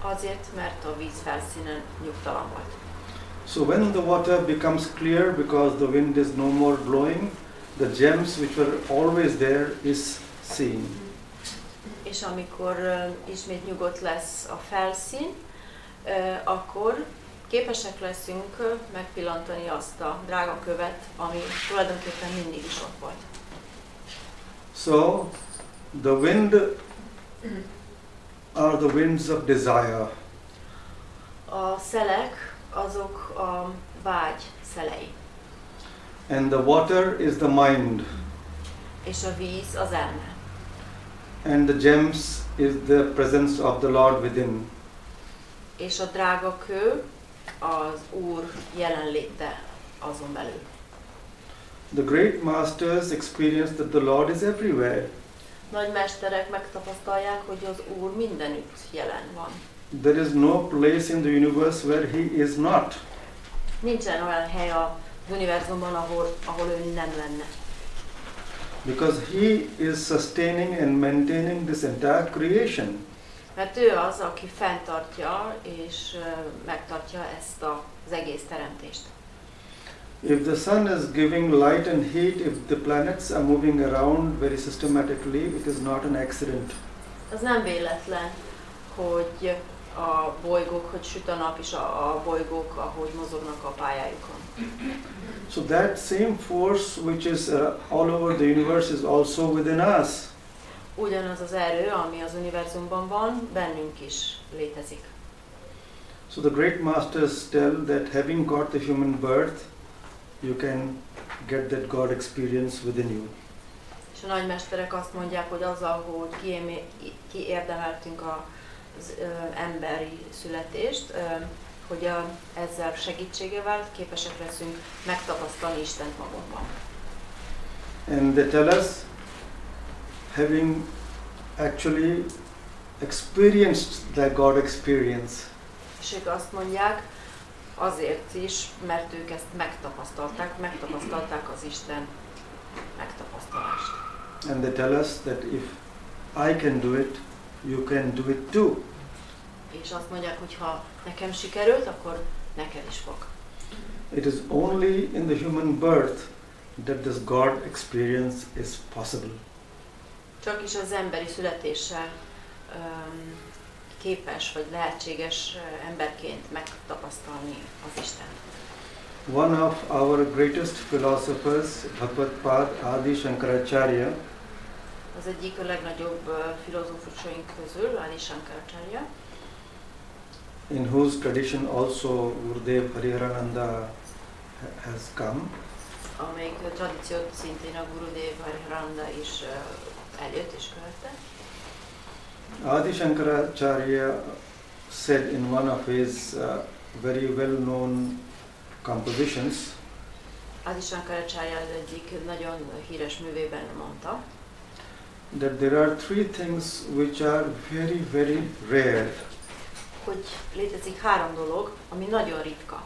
azért, mert a víz felszínen nyugtalan volt. So when the water becomes clear because the wind is no more blowing, the gems which were always there is seen. És amikor ismét nyugodt lesz a felszín, akkor képesek leszünk megpillantani azt a drága követ, ami tulajdonképpen mindig is ott volt. So the wind are the winds of desire. A szelek azok a vágy szelei. And the water is the mind. És a víz az elme. And the gems is the presence of the Lord within. És a drága kő az Úr jelenléte azon belül. The great masters experience that the Lord is everywhere. Nagy mesterek megtapasztalják, hogy az Úr mindenütt jelen van. There is no place in the universe where He is not. Nincsen olyan hely az univerzumban, ahol ő nem lenne. Because He is sustaining and maintaining this entire creation. Mert ő az, aki fenntartja és megtartja ezt az egész teremtést. If the sun is giving light and heat, if the planets are moving around very systematically, it is not an accident. Az nem véletlen, hogy a bolygók, hogy süt a nap, és a bolygók, ahogy mozognak a pályájukon. So that same force which is all over the universe is also within us. Ugyanaz az erő, ami az univerzumban van, bennünk is létezik. So the great masters tell that having got the human birth, you can get that God experience within you. És a nagymesterek azt mondják, hogy azzal, hogy kiérdemeltünk az emberi születést, hogy ezzel segítségével képesek leszünk megtapasztalni Istent magunkban. And they tell us, having actually experienced that God experience, És ők azt mondják, azért is, mert ők ezt megtapasztalták az Isten megtapasztalást. and they tell us that if I can do it, you can do it too. És azt mondják, hogy ha nekem sikerült, akkor neked is fog. It is only in the human birth that this God experience is possible. Csak is az emberi születéssel képes vagy lehetséges emberként megtapasztalni az Istent. One of our greatest philosophers, Bhagavad Adi Shankaracharya, Az egyik a legnagyobb filozófusaink közül, Adi Shankaracharya, in whose tradition also Gurudev Hariharananda has come, amelyik tradíciót szintén a Gurudev Hariharananda is eljött és követte. Adi Shankaracharya said in one of his very well-known compositions, Adi Shankaracharya az egyik nagyon híres művében mondta, that there are three things which are very, very rare. hogy létezik 3 dolog, ami nagyon ritka.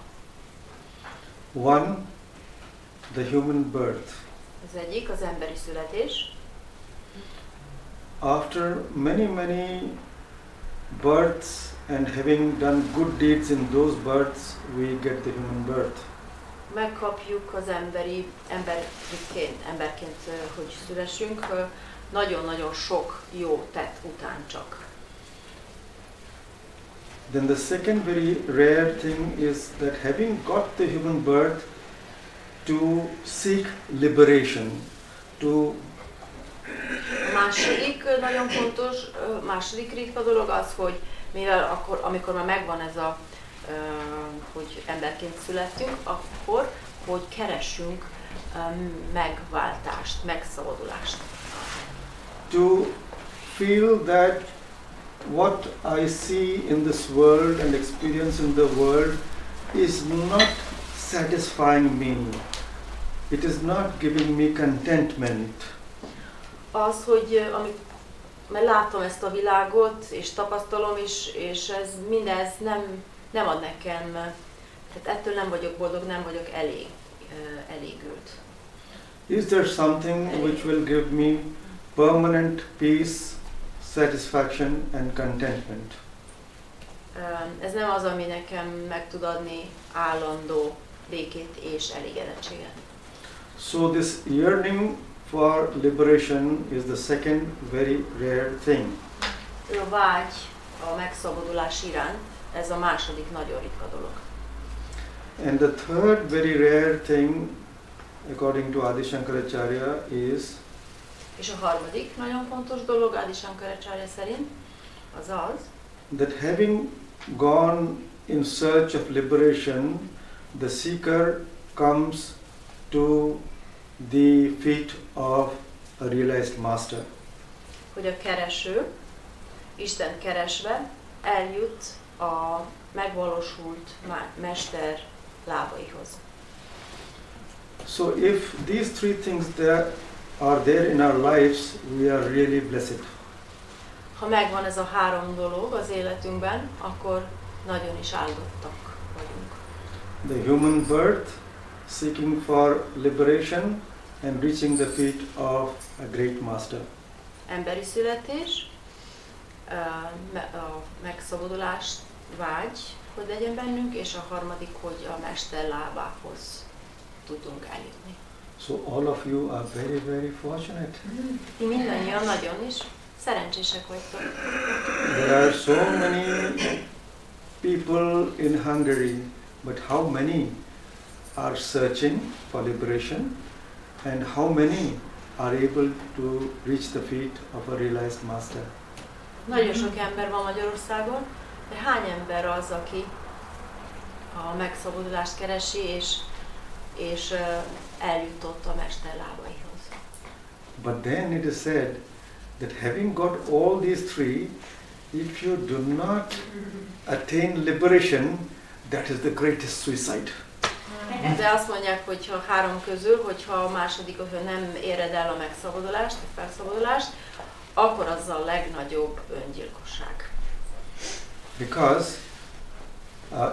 One, the human birth. Az egyik az emberi születés. After many births and having done good deeds in those births, we get the human birth. Megkapjuk az emberként, hogy szülessünk, nagyon-nagyon sok jó tett után csak. Then the second very rare thing is that having got the human birth, to seek liberation, to A második nagyon fontos, második ritka dolog az, hogy mivel akkor, amikor már megvan ez a, hogy emberként születtünk, akkor, hogy keressünk megváltást, megszabadulást. to feel that what I see in this world and experience in the world is not satisfying me. It is not giving me contentment. Az, hogy mert látom ezt a világot, és tapasztalom is, és ez mindez nem ad nekem, tehát ettől nem vagyok boldog, nem vagyok elégült. Is there something which will give me permanent peace, satisfaction and contentment? Ez nem az, ami nekem meg tud adni állandó békét és elégedettséget. So this yearning for liberation is the second very rare thing. A vágy a megszabadulás iránt, ez a második nagyon ritka dolog. And the third very rare thing, according to Adi Shankaracharya, is És a harmadik nagyon fontos dolog Adi Shankaracharya szerint az az, that having gone in search of liberation, the seeker comes to the feet of a realized master. hogy a kereső, Istent keresve eljut a megvalósult mester lábaihoz. So if these three things are there in our lives, we are really blessed. Ha megvan ez a három dolog az életünkben, akkor nagyon is áldottak vagyunk. The human birth, seeking for liberation and reaching the feet of a great master. Emberi születés, a megszabadulás, vágy, hogy legyen bennünk, és a harmadik, hogy a mester lábához tudunk eljutni. So all of you are very, very fortunate. Ti mindannyian nagyon is szerencsések vagytok. There are so many people in Hungary, but how many are searching for liberation and how many are able to reach the feet of a realized master? Nagyon sok ember van Magyarországon, de hány ember az, aki a megszabadulást keresi, és eljutott a mester lábaihoz? But then it is said that having got all these three, if you do not attain liberation, that is the greatest suicide. De azt mondják, hogy ha három közül, hogyha a második, hogyha nem éred el a megszabadulást, a felszabadulást, akkor az a legnagyobb öngyilkosság. Because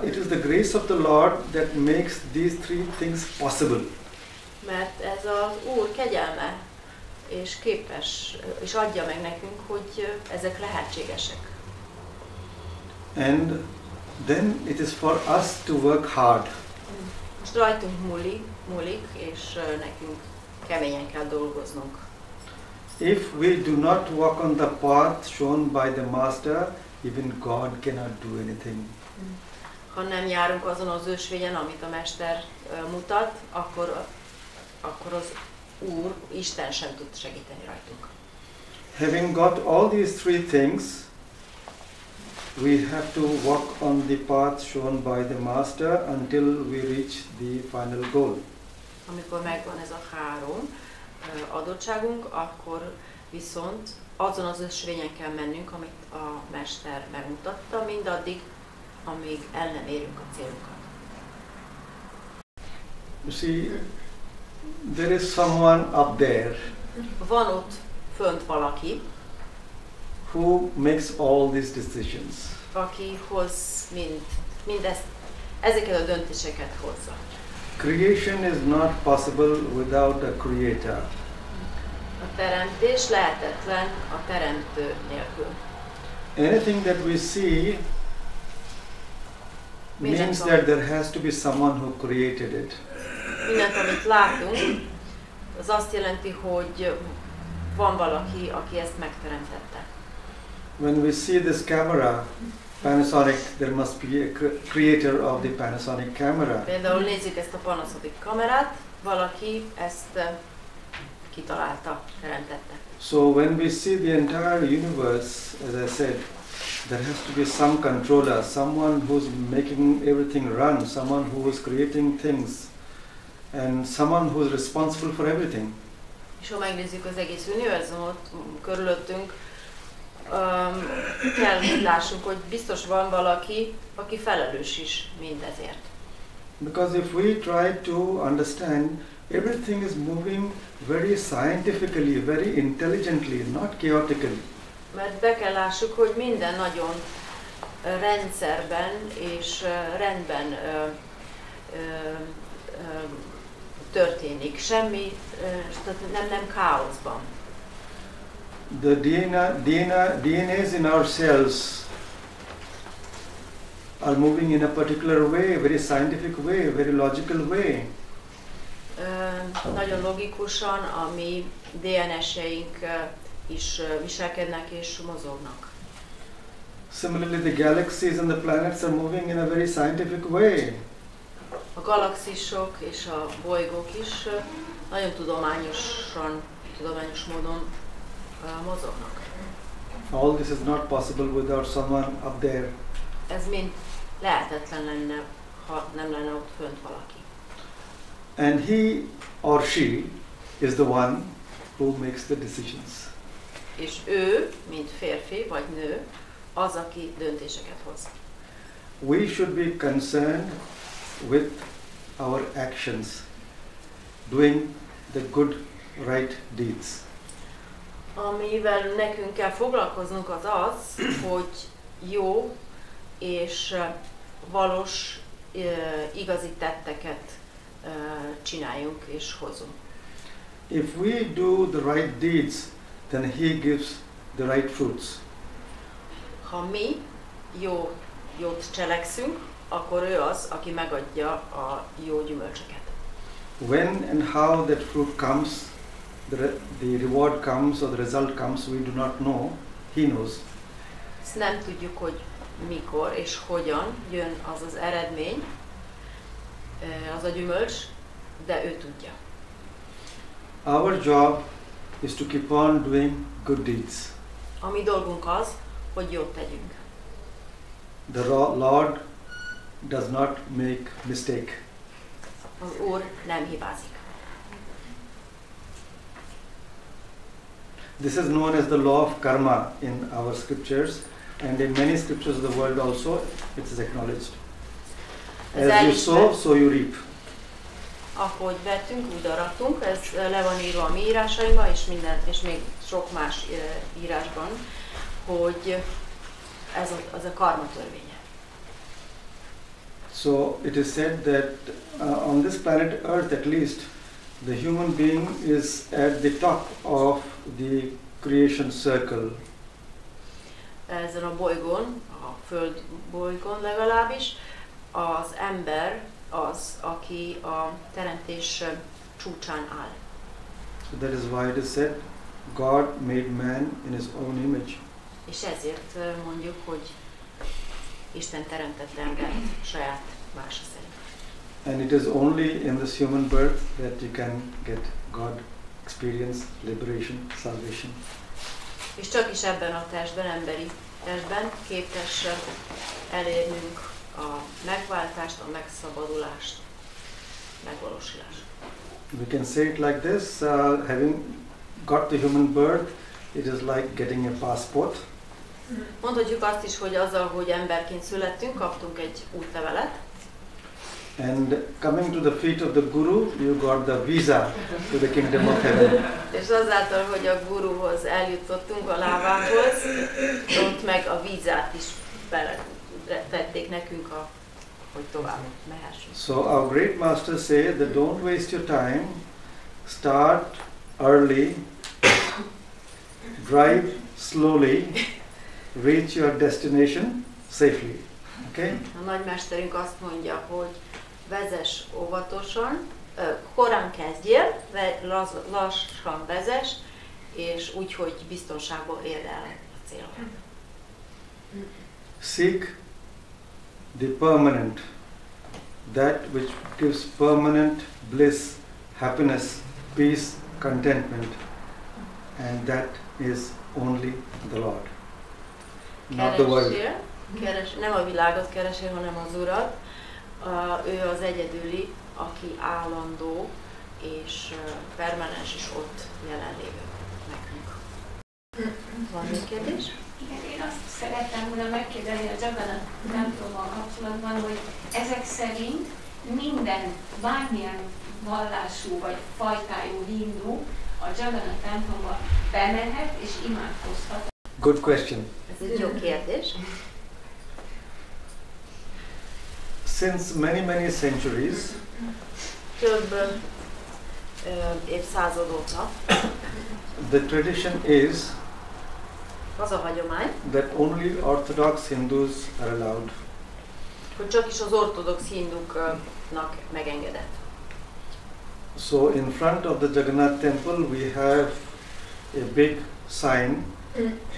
it is the grace of the Lord that makes these three things possible. Mert ez az Úr kegyelme, és képes, és adja meg nekünk, hogy ezek lehetségesek. And then it is for us to work hard. Most rajtunk múlik, és nekünk keményen kell dolgoznunk. If we do not walk on the path shown by the Master, even God cannot do anything. Ha nem járunk azon az ösvényen, amit a Mester mutat, akkor az Úr, Isten sem tud segíteni rajtunk. Having got all these three things, we have to walk on the path shown by the Master until we reach the final goal. Amikor megvan ez a három adottságunk, akkor viszont azon az ösvényen kell mennünk, amit a Mester megmutatta, mindaddig, amíg el nem érjük a célunkat. You see, there is someone up there Van ott fönt valaki, who makes all these decisions. aki hoz mindezt, ezeket a döntéseket hozza. Creation is not possible without a creator. A teremtés lehetetlen a teremtő nélkül. Anything that we see means that there has to be someone who created it. Mindent, amit látunk, az azt jelenti, hogy van valaki, aki ezt megteremtette. When we see this camera, Panasonic, there must be a creator of the Panasonic camera. Például nézzük ezt a Panasonic kamerát, valaki ezt kitalálta, teremtette. So when we see the entire universe, as I said, there has to be some controller, someone who's making everything run, someone who is creating things, and someone who is responsible for everything. És ha megnézzük az egész univerzumot körülöttünk, kell, hogy lássuk, hogy biztos van valaki, aki felelős is mindezért. Because if we try to understand, everything is moving very scientifically, very intelligently, not chaotically. Mert be kell lássuk, hogy minden nagyon rendszerben és rendben történik. Semmi, nem káoszban. The DNAs in our cells are moving in a particular way, very scientific way, very logical way. Nagyon logikusan a mi DNS-jeink is viselkednek és mozognak. Similarly, the galaxies and the planets are moving in a very scientific way. A galaxisok és a bolygók is nagyon tudományos módon mozognak. All this is not possible without someone up there. Ez mind lehetetlen lenne, ha nem lenne ott fönt valaki. And he or she is the one who makes the decisions. És ő, mint férfi vagy nő, az, aki döntéseket hoz. We should be concerned with our actions, doing the good, right deeds. Amivel nekünk kell foglalkoznunk az az, hogy jó és valós, igazi tetteket csináljunk és hozunk. If we do the right deeds, then he gives the right fruits. Ha mi jót cselekszünk, akkor ő az, aki megadja a jó gyümölcsöket. When and how that fruit comes, the reward comes or the result comes, we do not know. He knows. Ezt nem tudjuk, hogy mikor és hogyan jön az az eredmény, az a gyümölcs, de ő tudja. Our job is to keep on doing good deeds. A mi dolgunk az, hogy jót tegyünk. The Lord does not make mistake. Az Úr nem hibázik. This is known as the law of karma in our scriptures, and in many scriptures of the world also it is acknowledged. As you sow, so you reap. Ahogy vettünk, úgy arattunk, ez le van írva a mi írásainkban, és még sok más írásban, hogy ez a karma törvénye. So it is said that on this planet Earth at least, the human being is at the top of the creation circle. Ezen a bolygón, a Föld bolygón legalábbis, az ember az, aki a teremtés csúcsán áll. So that is why it is said, God made man in his own image. És ezért mondjuk, hogy Isten teremtette embert saját mása szerint. And it is only in this human birth that you can get God experience, liberation, salvation. És csak is ebben a testben, emberi testben képes elérnünk a megváltást, a megszabadulást, megvalósulást. We can say it like this, having got the human birth, it is like getting a passport. Mondhatjuk azt is, hogy azzal, hogy emberként születtünk, kaptunk egy útlevelet. And coming to the feet of the Guru, you got the visa to the kingdom of heaven. És azáltal, hogy a guruhoz eljutottunk, a lábához, ott meg a vízát is beletették nekünk, hogy tovább mehessünk. So our great masters say that don't waste your time, start early, drive slowly, reach your destination safely. Okay? A nagymesterünk azt mondja, hogy vezess óvatosan, korán kezdjél, lassan vezess, és úgy, hogy biztonságban érd el a célot. Seek the permanent, that which gives permanent bliss, happiness, peace, contentment, and that is only the Lord, not the world. Nem a világot keresi, hanem az Urat. Ő az egyedüli, aki állandó és permanens és ott jelenlévő nekünk. Van még kérdés? Igen, én azt szerettem volna megkérdezni a Jagganath templommal kapcsolatban, hogy ezek szerint minden, bármilyen vallású vagy fajtájú hindu a Jagganath templomba bemehet és imádkozhat. Good question. Ez egy jó kérdés. Since many centuries, Több évszázad óta the tradition is az a hagyomány, that only Orthodox Hindus are allowed. hogy csak is az ortodox hinduknak megengedett. So in front of the Jagannath temple we have a big sign,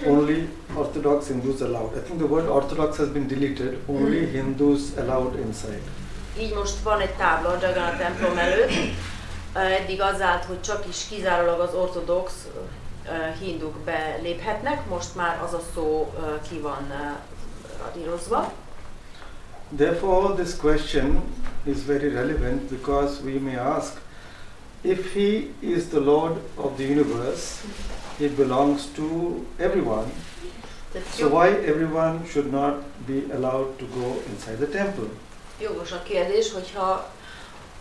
only Orthodox Hindus allowed. I think the word Orthodox has been deleted, only Hindus allowed inside. Így most van egy tábla a Jagannath templom előtt, eddig az állt, hogy csak is kizárólag az ortodox hinduk beléphetnek, most már az a szó ki van radírozva. Therefore this question is very relevant because we may ask, if he is the Lord of the universe, he belongs to everyone. So why everyone should not be allowed to go inside the temple? Jogos a kérdés, hogyha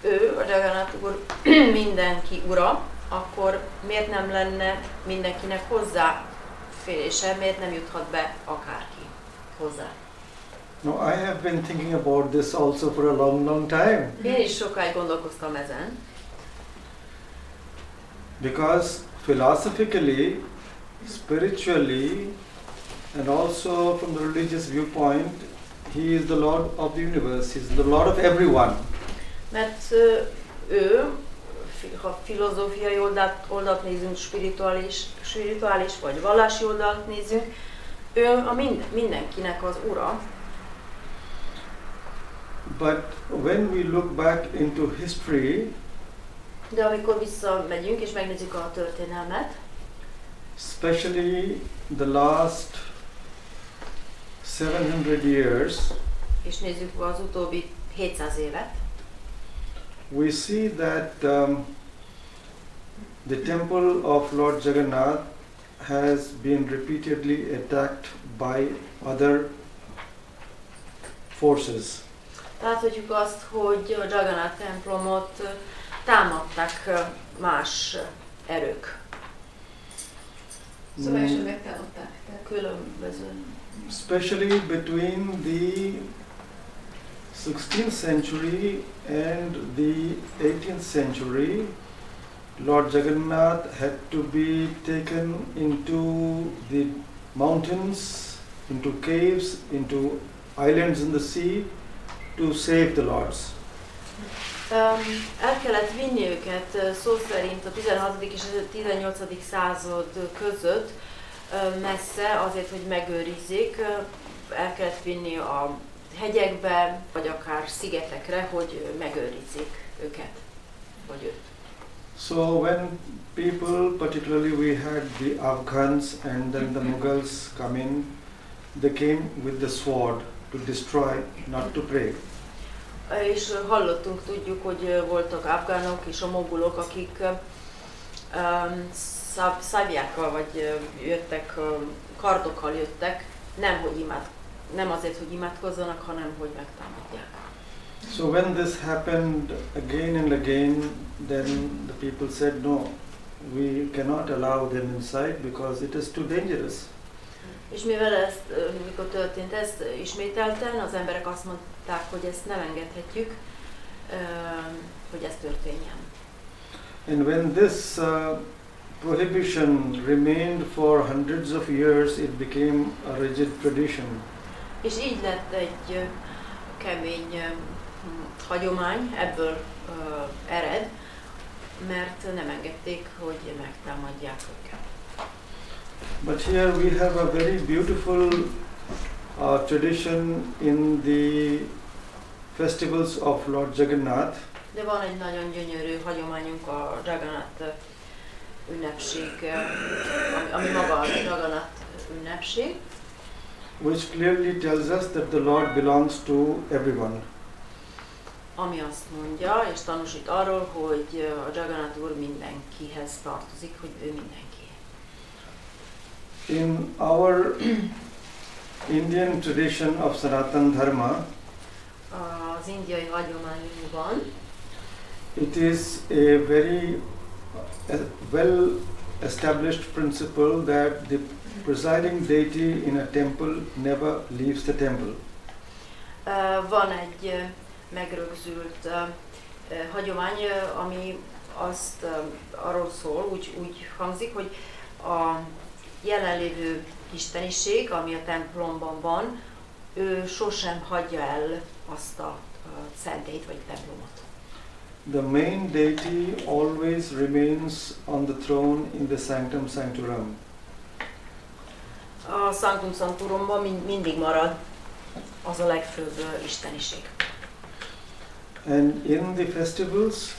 ő, a Jagannath úr, mindenki ura, akkor miért nem lenne mindenkinek hozzáférése, miért nem juthat be akárki hozzá? Now I have been thinking about this also for a long time. Én is sokáig gondolkoztam ezen. Because philosophically, spiritually, and also from the religious viewpoint, he is the Lord of the universe, he is the Lord of everyone. Mert ő, ha filozófiai oldalt nézünk, spirituális vagy vallási oldalt nézünk, ő a mindenkinek az ura. But when we look back into history, de amikor visszamegyünk és megnézzük a történelmet, especially the last 700 years, és nézzük az utóbbi 700 évet, we see that the temple of Lord Jagannath has been repeatedly attacked by other forces. Láthatjuk azt, hogy a Jagannath templomot támadták más erők. Szóval első megtámadták. Különböző. Especially between the 16th century and the 18th century, Lord Jagannath had to be taken into the mountains, into caves, into islands in the sea to save the lords. El kellett vinni őket szó szerint a 16. és a 18. század között messze azért, hogy megőrizzék. El kellett vinni a hegyekbe, vagy akár szigetekre, hogy megőrizzék őket, vagy őt. So when people, particularly we had the Afghans and then the Mughals come in, they came with the sword to destroy, not to pray. És hallottunk, tudjuk, hogy voltak afgánok és a mogulok, akik szabjákkal vagy jöttek, kardokkal jöttek, nem azért, hogy imádkozzanak, hanem hogy megtámadják. So when this happened again and again, then the people said, no, we cannot allow them inside because it is too dangerous. És mivel ezt, mikor történt ez ismételten, az emberek azt mondták, hogy ezt nem engedhetjük, hogy ez történjen. And when this prohibition remained for hundreds of years, it became a rigid tradition. És így lett egy kemény hagyomány, ebből ered, mert nem engedték, hogy megtámadják őket. But here we have a very beautiful tradition in the festivals of Lord Jagannath. De van egy nagyon gyönyörű hagyományunk a Jagannath ünnepség, ami maga a Jagannath ünnepség, which clearly tells us that the Lord belongs to everyone. Ami azt mondja, és tanúsít arról, hogy a Jagannath úr mindenkihez tartozik, hogy ő mindenki. In our Indian tradition of Sanatana Dharma, az indiai hagyományunkban it is a very well established principle that the presiding deity in a temple never leaves the temple. Van egy megrögzült hagyomány, ami azt arról szól, úgy hangzik, hogy a jelenlévő isteniség, ami a templomban van, ő sosem hagyja el azt a szentélyt vagy templomot. The main deity always remains on the throne in the sanctum sanctorum. A sanctum sanctorumban mindig marad az a legfőbb isteniség. And in the festivals,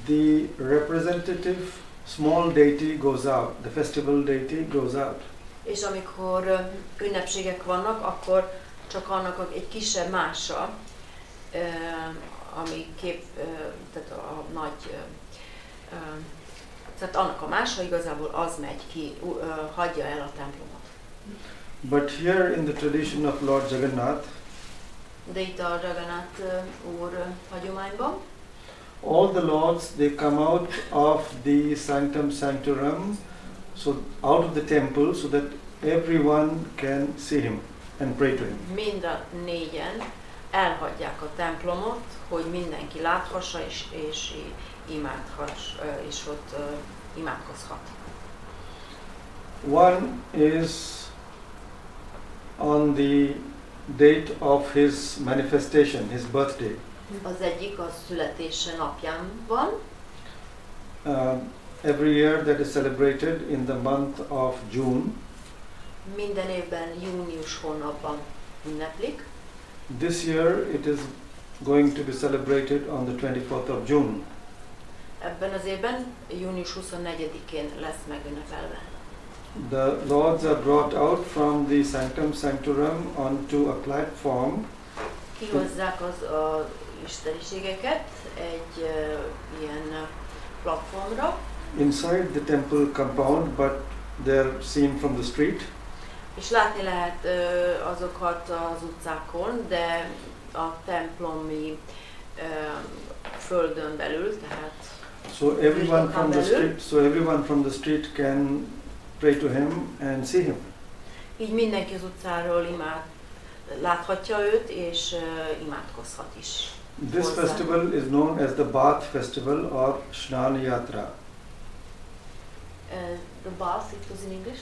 the representative small deity goes out. The festival deity goes out. És amikor ünnepségek vannak, akkor csak annak egy kisebb mása, ami tehát a nagy, tehát annak a mása igazából az megy ki, hagyja el a templomot. But here in the tradition of Lord Jagannath, de itt a Jagannath úr hagyományban, all the lords, they come out of the sanctum sanctorum, so out of the temple, so that everyone can see him and pray to him. Mind a négyen elhagyják a templomot, hogy mindenki láthassa és ott imádkozhat. One is on the date of his manifestation, his birthday. Az egyik a születése napján van. Every year that is celebrated in the month of June. Minden évben június hónapban ünneplik. This year it is going to be celebrated on the 24th of June. Ebben az évben június 24-én lesz megünnepelve. The lords are brought out from the sanctum sanctorum onto a platform. Kihozzák az isteniségeket egy ilyen platformra. Inside the temple compound, but they're seen from the street. És látni lehet azokat az utcákon, de a templomi földön belül, tehát so everyone from the street can pray to him and see him. Így mindenki az utcáról láthatja őt és imádkozhat is. This festival is known as the Bath Festival or Snan Yatra. The bath, it was in English?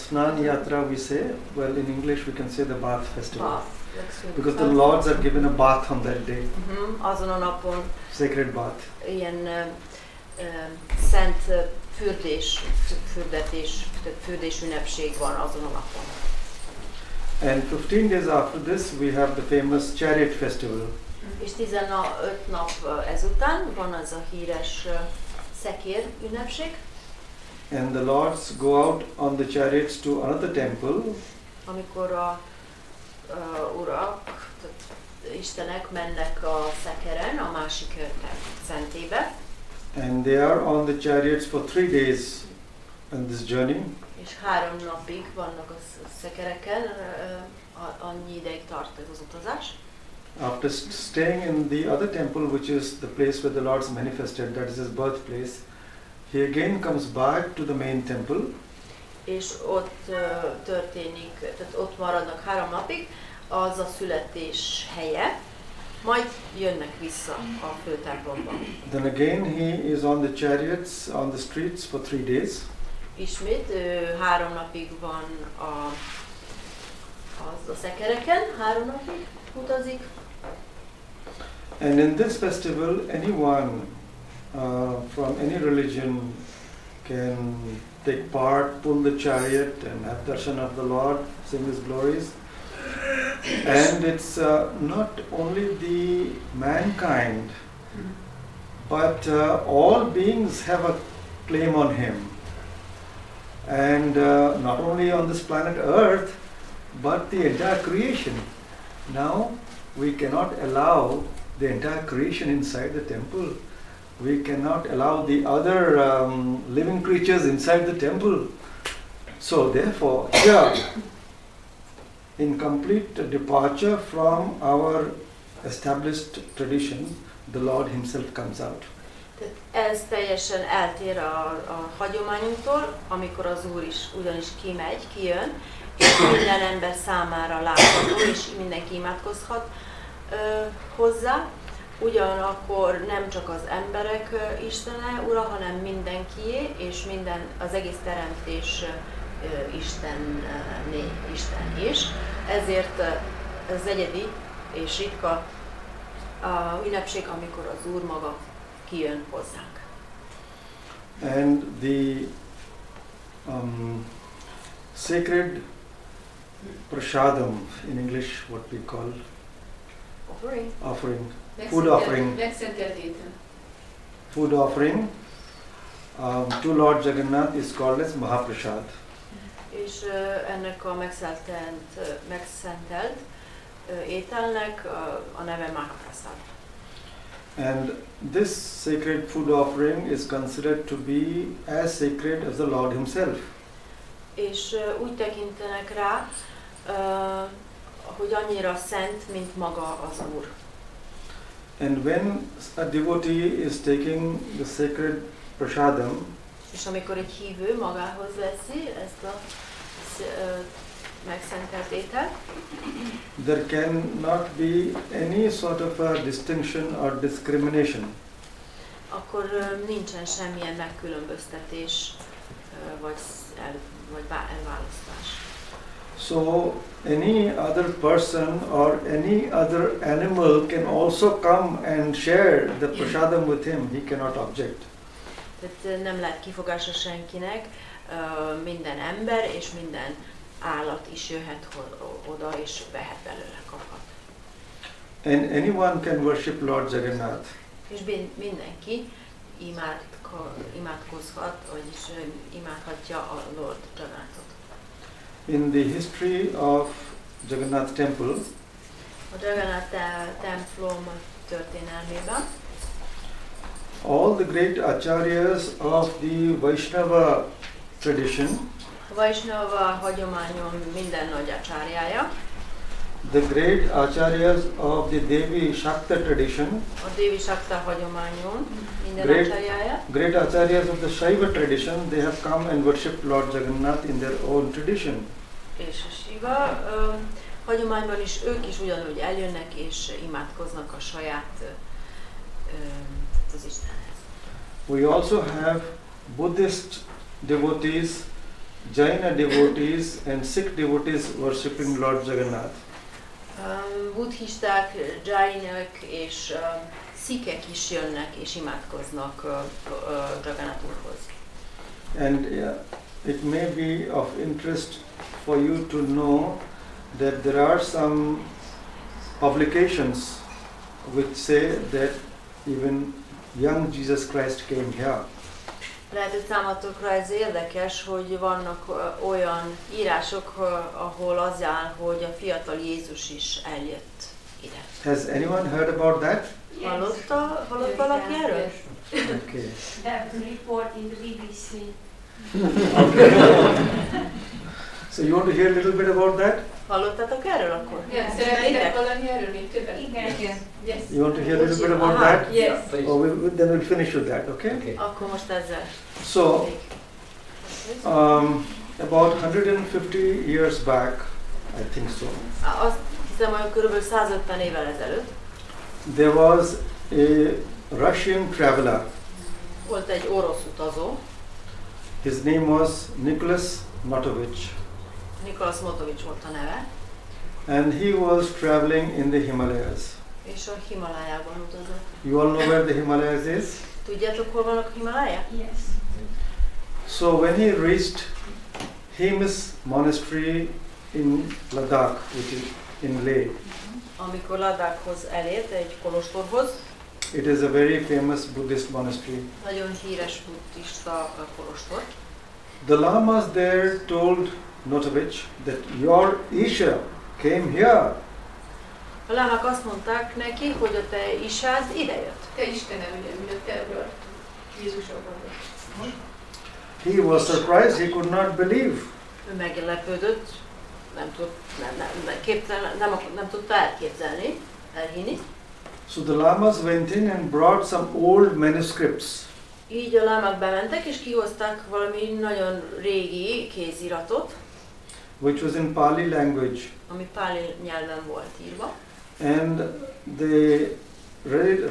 Snan Yatra we say, well in English we can say the Bath Festival. Bath. Because the lords are given a bath on that day. Azon a napon sacred bath. Ilyen szent fürdés ünnepség van azon a napon. And 15 days after this we have the famous chariot festival. És 15 nap ezután van az a híres szekér ünnepség. And the lords go out on the chariots to another temple. Amikor a urak, istenek mennek a szekeren, a másik szentébe. And they are on the chariots for 3 days on this journey. És 3 napig vannak a szekereken, annyi ideig tart ez az utazás. After staying in the other temple, which is the place where the Lord's manifested, that is his birthplace, he again comes back to the main temple. És ott történik, tehát ott maradnak 3 napig, az a születés helye, majd jönnek vissza a főtemplomba. Then again he is on the chariots, on the streets for 3 days. Ismét 3 napig van a szekereken, 3 napig utazik. And in this festival, anyone from any religion can take part, pull the chariot and have darshan of the Lord, sing his glories. And it's not only the mankind, but all beings have a claim on him. And not only on this planet Earth, but the entire creation. Now, we cannot allow the entire creation inside the temple. We cannot allow the other living creatures inside the temple. So therefore, here, in complete departure from our established tradition, the Lord himself comes out. Ez teljesen eltér a hagyományunktól, amikor az Úr is ugyanis kijön, és minden ember számára látható, és mindenki imádkozhat hozzá. Ugyanakkor nem csak az emberek Istene, Ura, hanem mindenkié, és az egész teremtés Isten is. Ezért ez egyedi és ritka a ünnepség, amikor az Úr maga kijön hozzánk. And the sacred prasadam, in English what we call offering, food offering, to Lord Jagannath is called as Mahaprasad. És ennek a megszentelt ételnek a neve Mahaprasad. And this sacred food offering is considered to be as sacred as the Lord himself. És úgy tekintenek rá, hogy annyira szent, mint maga az Úr. And when a devotee is taking the sacred prasadam, és amikor egy hívő magához veszi ezt a megszentelt ételt, there cannot be any sort of a distinction or discrimination. akkor nincsen semmilyen megkülönböztetés vagy elválasztás. So any other person or any other animal can also come and share the prasadam with him. He cannot object. Tehát nem lehet kifogása senkinek, minden ember és minden állat is jöhet oda és vehet belőle, kaphat. And anyone can worship Lord Jagannath. És mindenki imádkozhat, vagyis imádhatja a Lord Jagannathot. In the history of Jagannath temple, a Jagannath templom történelmében all the great acharyas of the Vaishnava tradition, a Vaishnava hagyományon minden nagy acsárjája, the great acharyas of the Devi Shakta tradition, a Devi Shakta hagyományon minden acsárjája, great acharyas of the Shaiva tradition, they have come and worshipped Lord Jagannath in their own tradition. És a Shiva hagyományban is ők is ugyanúgy eljönnek és imádkoznak a saját az Istenhez. We also have Buddhist devotees, Jaina devotees and Sikh devotees worshipping Lord Jagannath. Buddhisták, Jainak és Szikhek is jönnek és imádkoznak Jagannath úrhoz. And it may be of interest for you to know that there are some publications which say that even young Jesus Christ came here. Lehet, hogy számotokra ez érdekes, hogy vannak olyan írások, ahol az áll, hogy a fiatal Jézus is eljött ide. Has anyone heard about that? Yes. Hallott valaki erről? Okay. That report in the BBC. So you want to hear a little bit about that? Hallottatok erről akkor? Igen, szeretnétek hallani erről még többet? Igen. Yes. You want to hear a little bit about that? Yes. Or then we'll finish with that, okay? Akkor most ezzel. So, about 150 years back, I think so, Azt hiszem, hogy kb. 150 évvel ezelőtt there was a Russian traveler. volt egy orosz utazó, His name was Nicholas Motovich, Nicholas Motovich volt a neve, and he was traveling in the Himalayas. és a Himalájában utazott. You all know where the Himalayas is? Tudjátok, hol vannak a Himalája? Yes. So when he reached Hemis Monastery in Ladakh, which is in Leh, Amikor Ladakhhoz elért, egy kolostorhoz, it is a very famous Buddhist monastery. nagyon híres buddhista kolostor. The lamas there told Motovich that your Isha came here. A lámák azt mondták neki, hogy a te isád idejött. Te Istenem, ugye te urat Jézusokban. He was surprised, he could not believe. Ő meglepődött, nem tudta elképzelni, elhinni. So the lamas went in and brought some old manuscripts. Így a lámák bementek és kihozták valami nagyon régi kéziratot, Which was in Pali language. ami páli nyelven volt írva. And they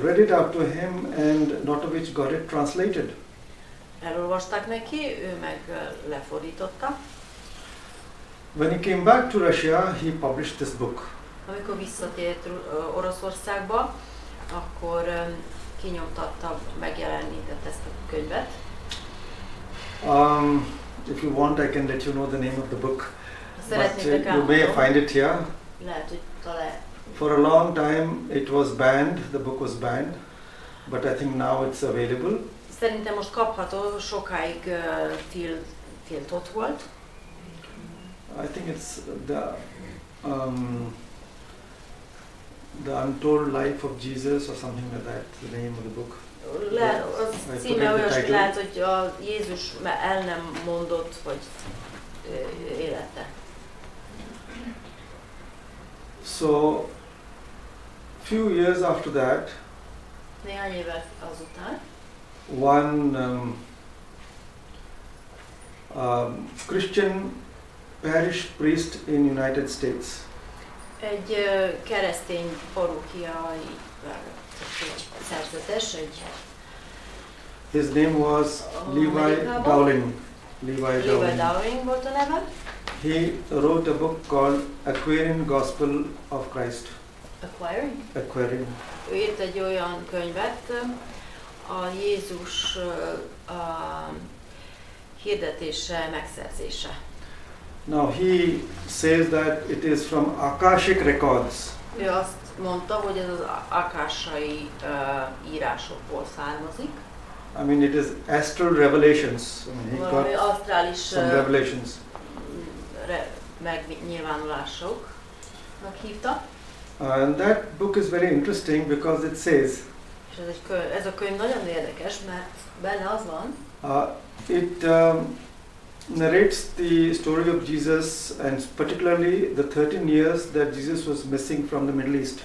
read it out to him, and Notovich got it translated. Elolvasták neki, ő meg lefordította. When he came back to Russia, he published this book. Amikor visszatért Oroszországba, akkor kinyomtatta, megjelenítette ezt a könyvet. If you want, I can let you know the name of the book. But Szeretnétek you may elmondom, find it here. lehet, hogy talál. For a long time it was banned, the book was banned, but I think now it's available. Szerintem most kapható, sokáig tiltott volt. I think it's the Untold Life of Jesus or something like that, the name of the book. Az címe olyas, hogy lehet, hogy a Jézus el nem mondott, vagy élete. So, few years after that, Néhány évet azután one Christian parish priest in United States, egy keresztény parókiai szerzetes, his name was Levi Dowling. Levi Dowling volt a neve. He wrote a book called Aquarian Gospel of Christ. Aquarian. Ő írt egy olyan könyvet, a Jézus hirdetése, megszerzése. Now he says that it is from Akashic records. Ő azt mondta, hogy ez az akásai írásokból származik. I mean, it is astral revelations. I mean, he got asztrális some revelations. megnyilvánulásoknak hívta. And that book is very interesting because it says, És ez a könyv nagyon érdekes, mert benne az van, it narrates the story of Jesus, and particularly the 13 years that Jesus was missing from the Middle East.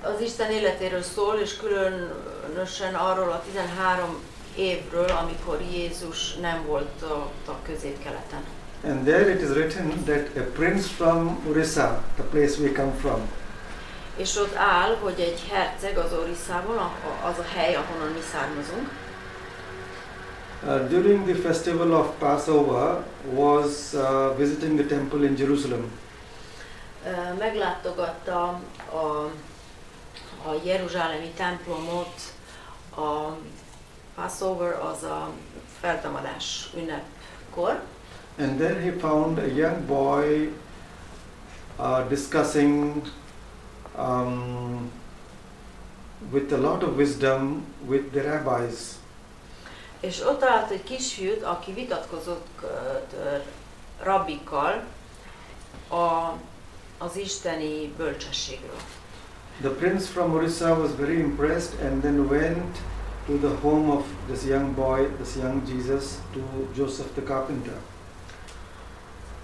az Isten életéről szól, és különösen arról a 13 évről, amikor Jézus nem volt a Közép-Keleten. And there it is written that a prince from Orissa, the place we come from, És ott áll, hogy egy herceg az Orisszában, az a hely, ahonnan mi származunk, during the festival of Passover was visiting the temple in Jerusalem. Meglátogatta a jeruzsálemi templomot, a Passover, az a feltámadás ünnepkor. And there he found a young boy discussing with a lot of wisdom with the rabbis. És ott talált egy kisfiút, aki vitatkozott rabbikkal az isteni bölcsességről. The prince from Orissa was very impressed and then went to the home of this young boy, this young Jesus, to Joseph the carpenter.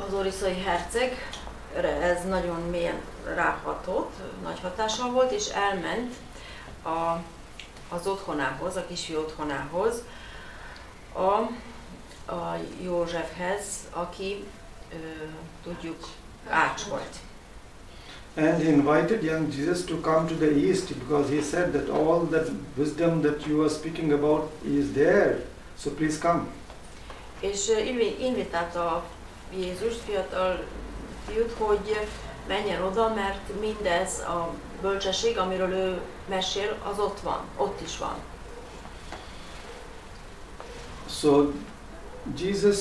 Az orisszai hercegre ez nagyon mélyen ráhatott, nagy hatással volt, és elment az otthonához, a kisfiú otthonához, a Józsefhez, aki tudjuk ács volt. And he invited young Jesus to come to the east because he said that all that wisdom that you are speaking about is there, so please come. És invitálta Jézus, fiatal fiút, hogy menjen oda, mert mindez a bölcsesség, amiről ő mesél, az ott van, ott is van. So Jesus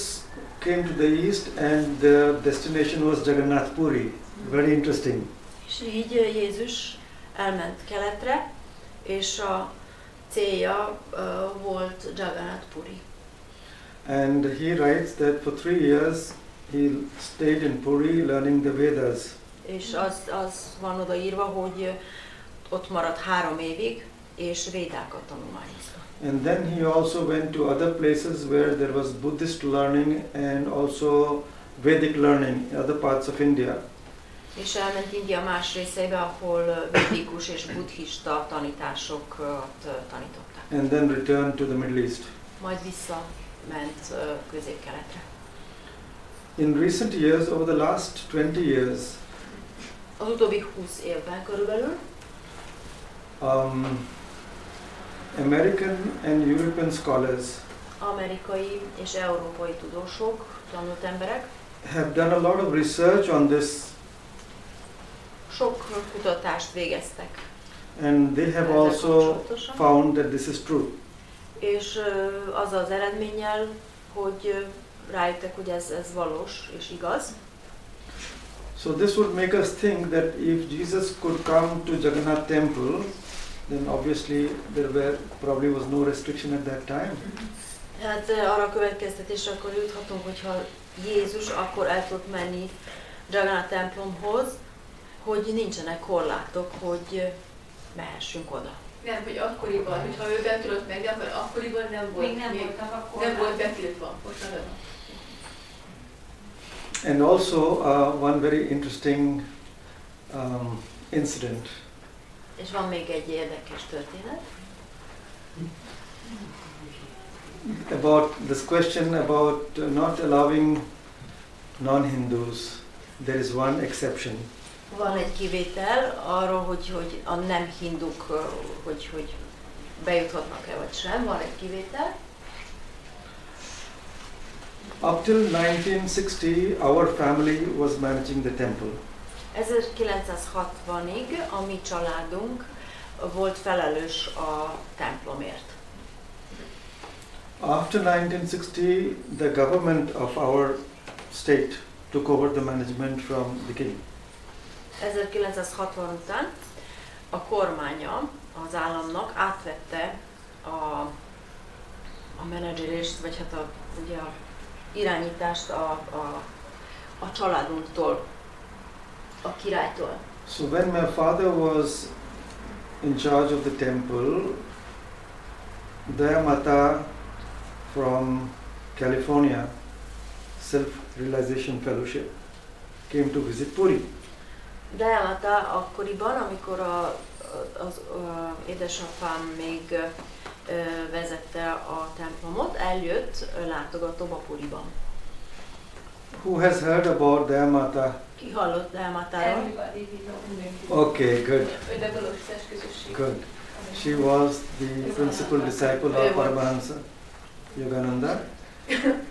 came to the east and the destination was Jagannath Puri. Very interesting. És így Jézus elment keletre, és a célja volt Jagganath Puri. And he writes that for 3 years he stayed in Puri learning the Vedas. És az van odaírva, hogy ott maradt 3 évig, és védákat tanulmányozta. And then he also went to other places where there was Buddhist learning and also Vedic learning in other parts of India. És elment India más részeibe, ahol védikus és buddhista tanításokat tanították. And then returned to the Middle East. Majd visszament Közép-Keletre. In recent years, over the last 20 years, Az utóbbi 20 évben körülbelül American and European scholars amerikai és európai tudósok, tanult emberek have done a lot of research on this, sok kutatást végeztek. and they have ezzel also kapcsolatosan. found that this is true. És az az eredménnyel, hogy rájöttek, hogy ez valós és igaz. So this would make us think that if Jesus could come to Jagannath temple, then obviously there probably was no restriction at that time. Hát arra a következtetésre akkor juthatunk, hogyha Jézus akkor el tudott menni Jagannath templomhoz, hogy nincsenek korlátok, hogy mehessünk oda. Nem, hogy akkoriban, hogyha ő bent tudott menni, akkor akkoriban nem volt. Még nem voltak akkor. Nem volt betiltva. And also one very interesting incident. És van még egy érdekes történet. About this question about not allowing non-Hindus, there is one exception. Van egy kivétel arról, hogy a nem hinduk, hogy bejuthatnak-e vagy sem, van egy kivétel. Up till 1960, our family was managing the temple. 1960-ig a mi családunk volt felelős a templomért. After 1960, the government of our state took over the management from the king. 1960 után a kormánya az államnak átvette a menedzselést, vagy hát ugye a irányítást a családunktól, a királytól. So when my father was in charge of the temple, Jagannath from California Self-Realization Fellowship came to visit Puri. Jagganath akkoriban, amikor az édesapám még vezette a templomot, eljött látogatóba Puriban. Who has heard about Jagannath? Ki hallott Jagannathról? Okay, good. közösség. Good. She was the principal disciple of Paramahansa Yogananda.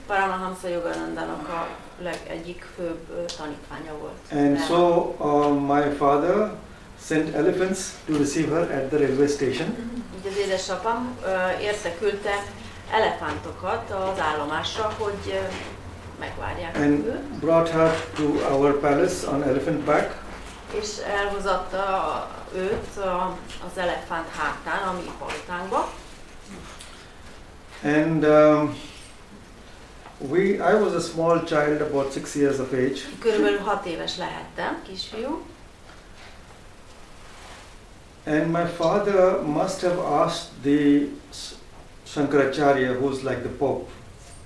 Paramahansa Yoganandának a egyik főbb tanítványa volt. And so my father sent elephants to receive her at the railway station. Így az édesapám küldte elefántokat az állomásra, hogy megvárják And őt. brought her to our palace on elephant back. És elhozatta őt az elefánt hátán, a mi palotánkba. And I was a small child, about 6 years of age. Körülbelül 6 éves lehettem, kisfiú. And my father must have asked the Shankaracharya, who's like the Pope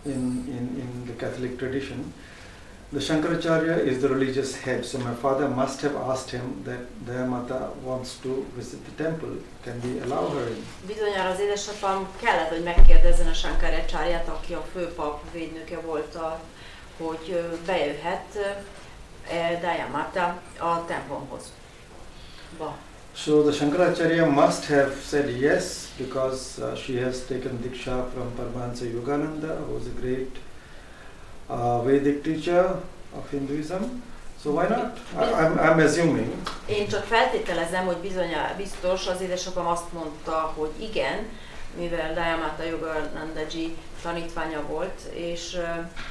in the Catholic tradition. The Shankaracharya is the religious head, so my father must have asked him that Jagannath wants to visit the temple. Can we allow her in? Bizonyára az édesapám kellett, hogy megkérdezzen a Shankaracharját, aki a főpap védnöke volt, hogy bejöhet Jagannath a templomhoz. So the Shankaracharya must have said yes, because she has taken Diksha from Paramahansa Yogananda, who was a great Vedic teacher of Hinduism. So why not? I'm assuming. Én csak feltételezem, hogy biztos az édesapám azt mondta, hogy igen, mivel Jagganath Yoganandaji tanítványa volt, és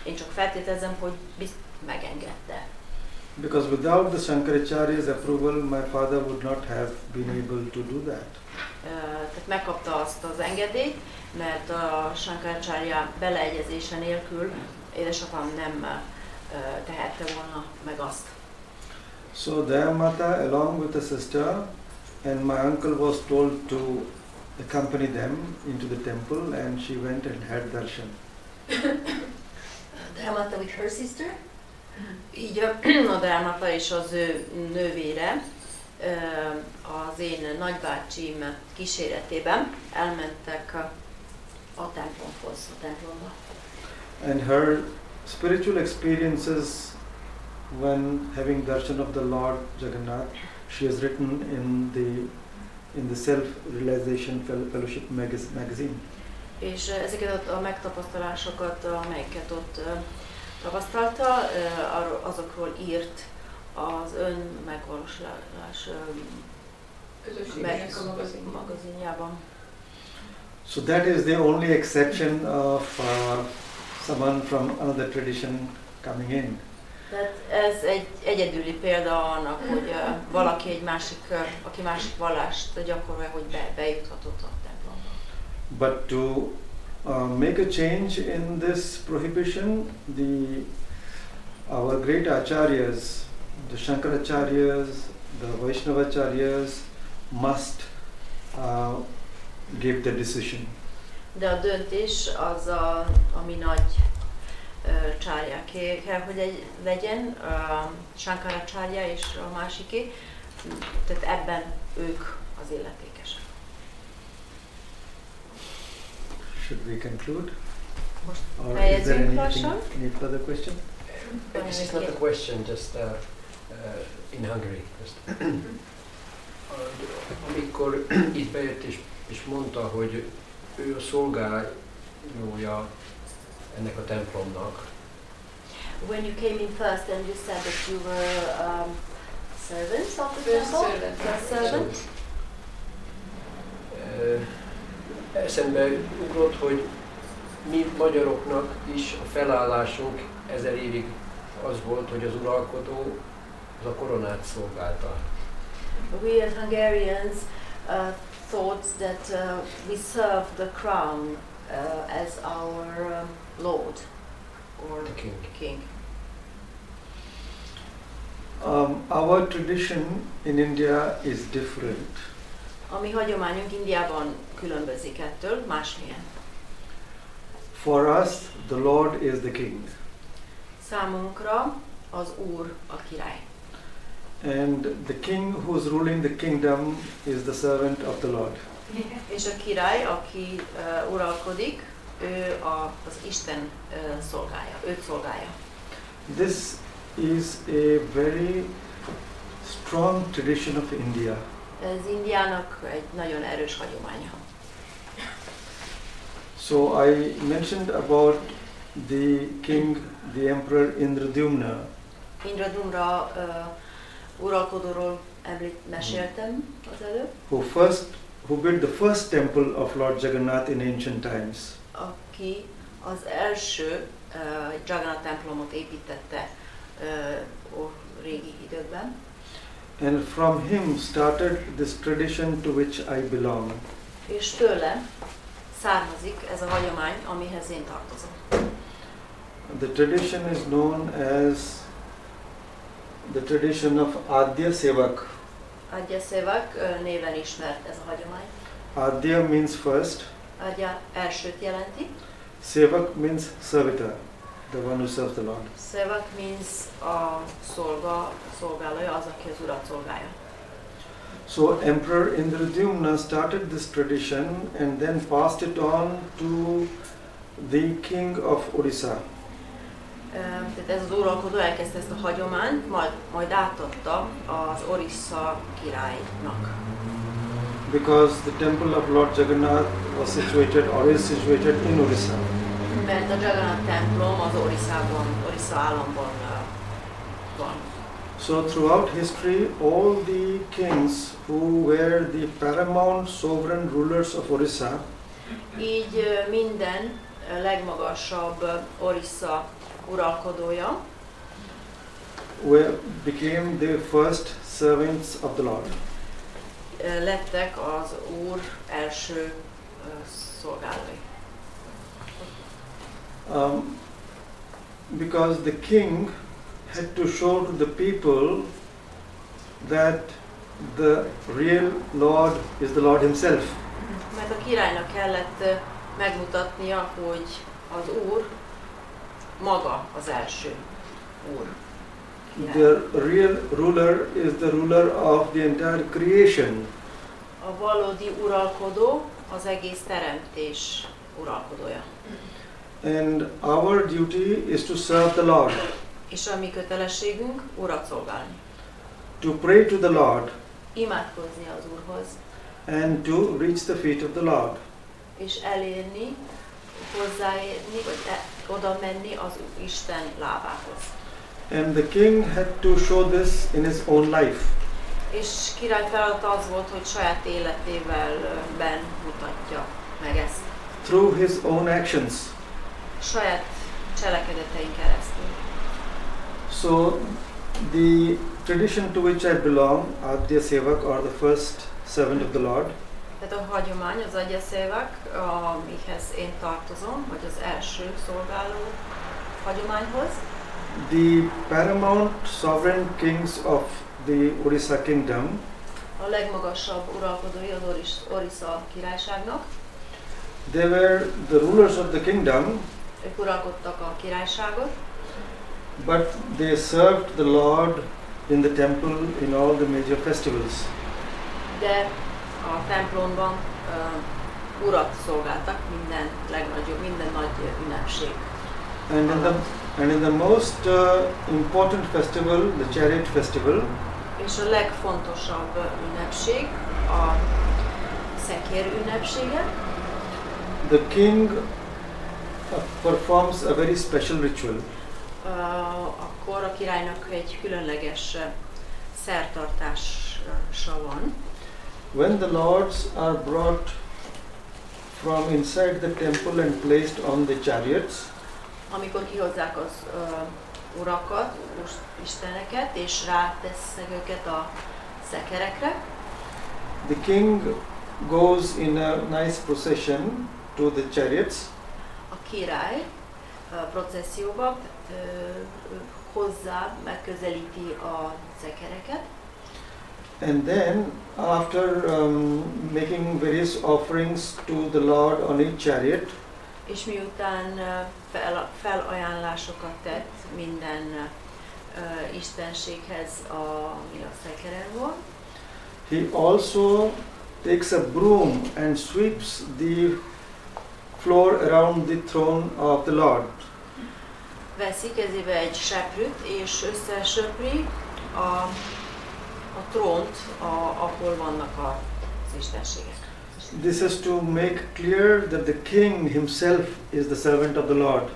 én csak feltételezem, hogy megengedte. Because without the Shankaracharya's approval, my father would not have been able to do that. Tehát megkapta azt az engedélyt, mert a Shankaracharya beleegyezése nélkül édesapám nem tehette volna meg azt. So Jagannath, along with the sister, and my uncle was told to accompany them into the temple, and she went and had darshan. Jagganath with her sister? Így a Dharmata és az ő nővére az én nagybácsim kíséretében elmentek a templomhoz, a templomba. And her spiritual experiences when having darshan of the Lord Jagannath, she has written in the Self-Realization Fellowship magazine. És ezeket a megtapasztalásokat, amelyeket ott tapasztalta, azokról írt az önmegvalósulás közösségnek a magazinjában. So that is the only exception of someone from another tradition coming in. Tehát ez egy egyedüli példa annak, hogy valaki aki másik vallást gyakorolja, hogy bejuthatott a templomba. But to make a change in this prohibition, our great acharyas, the Shankaracharyas, the Vaishnavacharyas must give the decision. De a döntés az ami nagy csárjáké kell, hogy legyen, Shankaracharya és a másiké, tehát ebben ők az illetékesek. Should we conclude? Most Or is there fejezzünk lassan? any further question? This is not a question, just in Hungary. Amikor itt bejött és mondta, hogy ő a szolgája ennek a templomnak. When you came in first and you said that you were servants of the temple? First servant. Eszembe ugrott, hogy mi magyaroknak is a felállásunk 1000 évig az volt, hogy az uralkodó az a koronát szolgálta. We as Hungarians thought that we serve the crown as our lord or The king. king. Our tradition in India is different. A mi hagyományunk Indiában különbözik ettől, másmilyen. For us, the Lord is the king. Számunkra az Úr a király. And the king who's ruling the kingdom is the servant of the Lord. És a király, aki uralkodik, ő az Isten szolgája, őt szolgálja. This is a very strong tradition of India. Ez Indiának egy nagyon erős hagyománya. So I mentioned about the king, the emperor Indradyumna. Indradyumna uralkodóról meséltem az előbb. Who built the first temple of Lord Jagannath in ancient times. Aki az első Jagannath templomot építette régi időkben. And from him started this tradition to which I belong. És tőle származik ez a hagyomány, amihez én tartozom. The tradition is known as the tradition of Adya Sevak. Adya Sevak néven ismert ez a hagyomány. Adya means first. Adya elsőt jelenti. Sevak means servitor, the one who serves the Lord. Sevak means a szolgálója, az, aki az Urat szolgálja. So Emperor Indradyumna started this tradition and then passed it on to the king of Odisha. Tehát ez az uralkodó elkezdte ezt a hagyományt, majd átadta az Orissa királynak. Because the temple of Lord Jagannath was situated or is situated in Odisha. Mert a Jagannath templom az Orissa államban van. So throughout history, all the kings who were the paramount sovereign rulers of Orissa, így minden legmagasabb Orissa uralkodója became the first servants of the Lord. Lettek az Úr első szolgálói. Because the king had to show to the people that the real Lord is the Lord himself. Mert a királynak kellett megmutatnia, hogy az Úr maga az első Úr. The real ruler is the ruler of the entire creation. A valódi uralkodó az egész teremtés uralkodója. And our duty is to serve the Lord. És a mi kötelességünk Urat szolgálni. To pray to the Lord. Imádkozni az Úrhoz. And to reach the feet of the Lord. És elérni, hozzáérni, vagy oda menni az Isten lábához. And the king had to show this in his own life. És király feladata az volt, hogy saját életével mutatja meg ezt. Through his own actions. Saját cselekedetein keresztül. So the tradition to which I belong, Adya Sevak, or the first servant of the Lord. Tehát a hagyomány, az Adya Sevak, amihez én tartozom, vagy az első szolgáló hagyományhoz. The paramount sovereign kings of the Orissa kingdom. A legmagasabb uralkodói az Orissa Királyságnak. They were the rulers of the kingdom. Ők uralkodtak a királyságot. But they served the Lord in the temple in all the major festivals. De a templomban Urat szolgáltak minden legnagyobb, minden nagy ünnepség. And in the most important festival, the chariot festival, és a legfontosabb ünnepség a szekér ünnepsége. The king performs a very special ritual. Akkor a királynak egy különleges szertartása van. When the lords are brought from inside the temple and placed on the chariots, amikor kihozzák az urakat, isteneket, és rátesznek őket a szekerekre, the king goes in a nice procession to the chariots. A király processzióba hozzá megközelíti a szekereket. And then, after making various offerings to the Lord on each chariot, és miután felajánlásokat tett minden istenséghez, ami a szekeren van, he also takes a broom and sweeps the floor around the throne of the Lord. Veszi kezébe egy seprűt, és összesöpri a trónt, ahol vannak az istenségek. This is to make clear that the king himself is the servant of the Lord.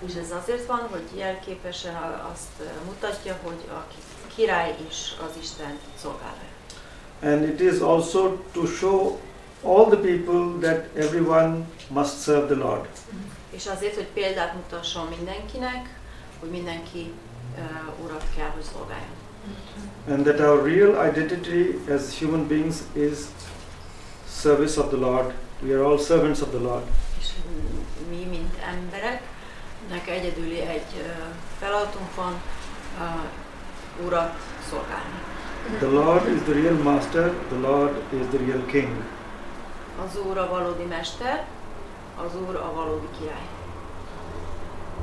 És ez azért van, hogy jelképesen azt mutatja, hogy a király is az Isten szolgálja. And it is also to show all the people that everyone must serve the Lord. És azért, hogy példát mutasson mindenkinek, hogy mindenki Urat kell, hogy szolgáljon. And that our real identity as human beings is service of the Lord. We are all servants of the Lord. És mi, mint embereknek egyedüli egy feladatunk van, Urat szolgálni. The Lord is the real master, the Lord is the real king. Az Úr a valódi mester, az Úr a valódi király.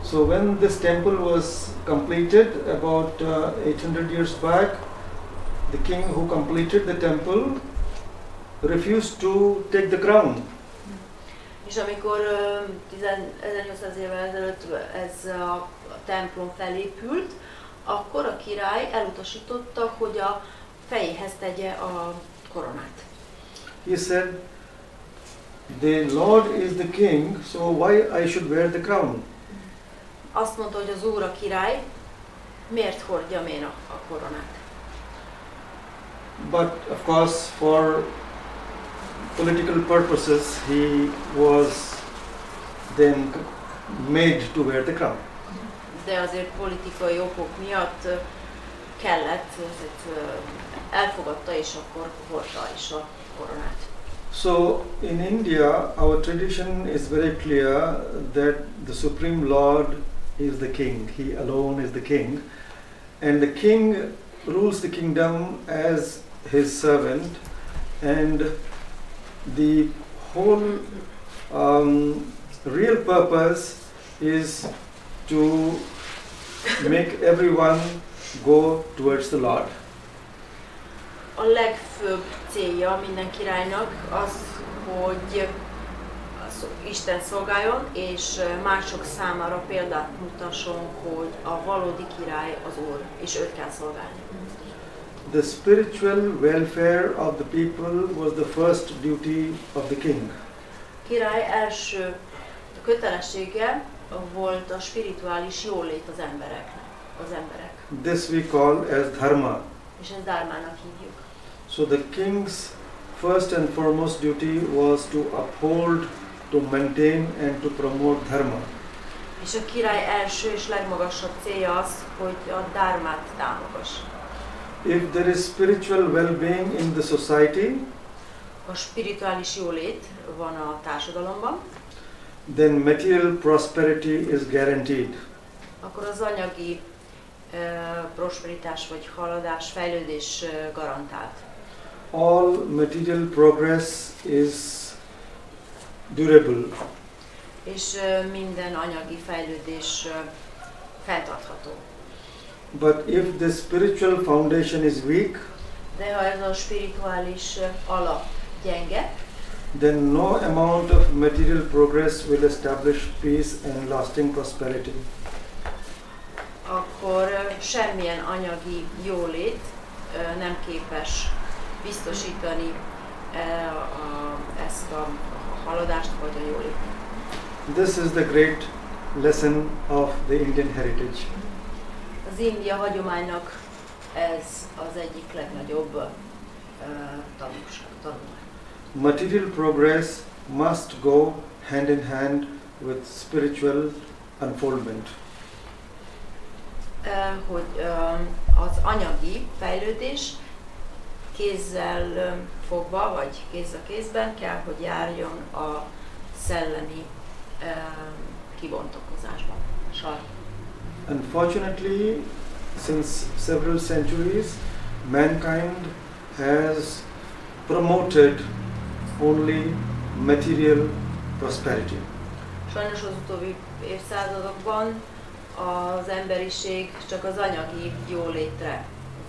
So when this temple was completed about 800 years back, the king who completed the temple refused to take the crown. És amikor 1800 évvel ezelőtt ez a templom felépült, akkor a király elutasította, hogy a fejéhez tegye a koronát. He said, the Lord is the king, so why I should wear the crown? Azt mondta, hogy az Úr a király, miért hordjam én a koronát? But of course, for political purposes, he was then made to wear the crown. De azért politikai okok miatt kellett, elfogadta és akkor hordta is a koronát. So in India, our tradition is very clear that the Supreme Lord is the king. He alone is the king. And the king rules the kingdom as his servant. And the whole real purpose is to make everyone go towards the Lord. A legfőbb célja minden királynak az, hogy Isten szolgáljon, és mások számára példát mutasson, hogy a valódi király az Úr, és őt kell szolgálni. The spiritual welfare of the people was the first duty of the king. Király első kötelessége volt a spirituális jólét az emberek. This we call as dharma. És ezt dharmának hívjuk. So the king's first and foremost duty was to uphold, to maintain and to promote dharma. És a király első és legmagasabb célja az, hogy a dharmát támogassa. If there is spiritual well-being in the society, a spirituális jólét van a társadalomban, then material prosperity is guaranteed. Akkor az anyagi prosperitás vagy haladás, fejlődés garantált. All material progress is durable. És minden anyagi fejlődés fenntartható. But if the spiritual foundation is weak, de ha ez a spirituális alap gyenge, then no amount of material progress will establish peace and lasting prosperity. Akkor semmilyen anyagi jólét nem képes biztosítani ezt a haladást vagy a jólétet. This is the great lesson of the Indian heritage. Az India hagyománynak ez az egyik legnagyobb tanulmány. Material progress must go hand in hand with spiritual unfoldment. Hogy az anyagi fejlődés kézzel fogva, vagy kéz a kézben kell, hogy járjon a szellemi kibontakozásban. Unfortunately, since several centuries, mankind has promoted only material prosperity. Sajnos az utóbbi évszázadokban az emberiség csak az anyagi jólétre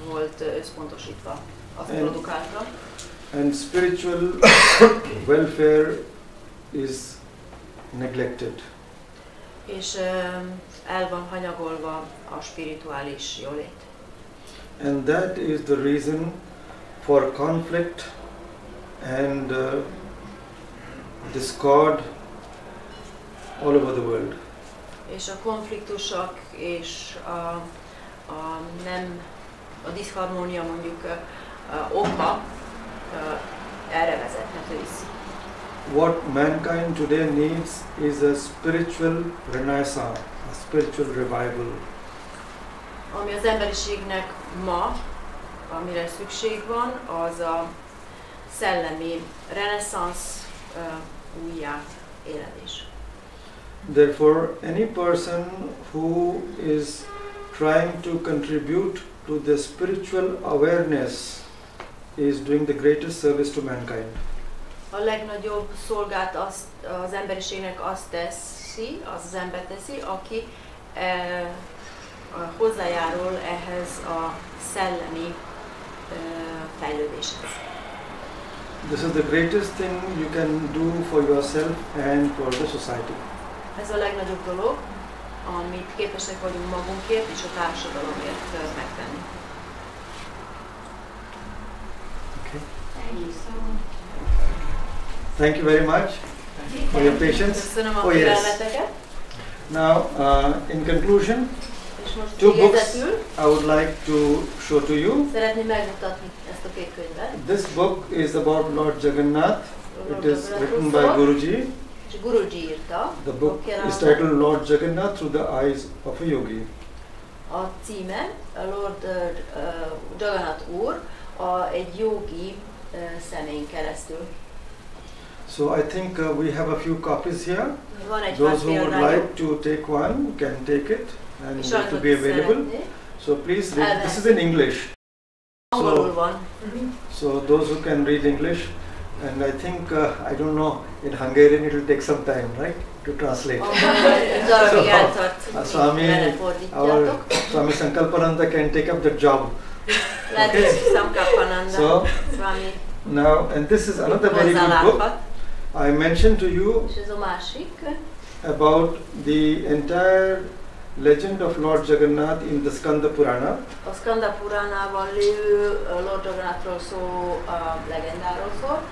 volt összpontosítva, azt produkálta. And spiritual welfare is neglected. És el van hanyagolva a spirituális jólét. And that is the reason for conflict and discord all over the world. És a konfliktusok és a diszharmónia mondjuk oka erre vezethető vissza. What mankind today needs is a spiritual renaissance, a spiritual revival. Ami az emberiségnek ma, amire szükség van, az a szellemi reneszánsz újjáéledés. Therefore, any person who is trying to contribute to the spiritual awareness is doing the greatest service to mankind. A legnagyobb szolgát az emberiségnek azt teszi, az ember teszi, aki hozzájárul ehhez a szellemi fejlődéshez. This is the greatest thing you can do for yourself and for the society. Ez a legnagyobb dolog, amit képesek vagyunk magunkért és a társadalomért megtenni. Okay. Thank you so much. Thank you very much for your patience. Köszönöm a figyelmeteket. Now, in conclusion, És most two books végezetül I would like to show to you. szeretném megmutatni ezt a két könyvet. This book is about Lord Jagannath. It is written by Guruji. És Guruji írta. The book is titled Lord Jagannath Through the Eyes of a Yogi. A címe Lord Jagannath úr egy jogi szemén keresztül. So I think we have a few copies here. Van egy Those who would like to take one can take it and it will be available. So please read. This is in English. Angolul van. So those who can read English, And I think, I don't know, in Hungarian it will take some time, right, to translate. Swami, our Swami Sankalpananda can take up the job. Okay. So, now, and this is another very good book. I mentioned to you about the entire legend of Lord Jagannath in the Skanda Purana. A Skanda Puránában lévő Lord Jagannathról szóló legendáról szól.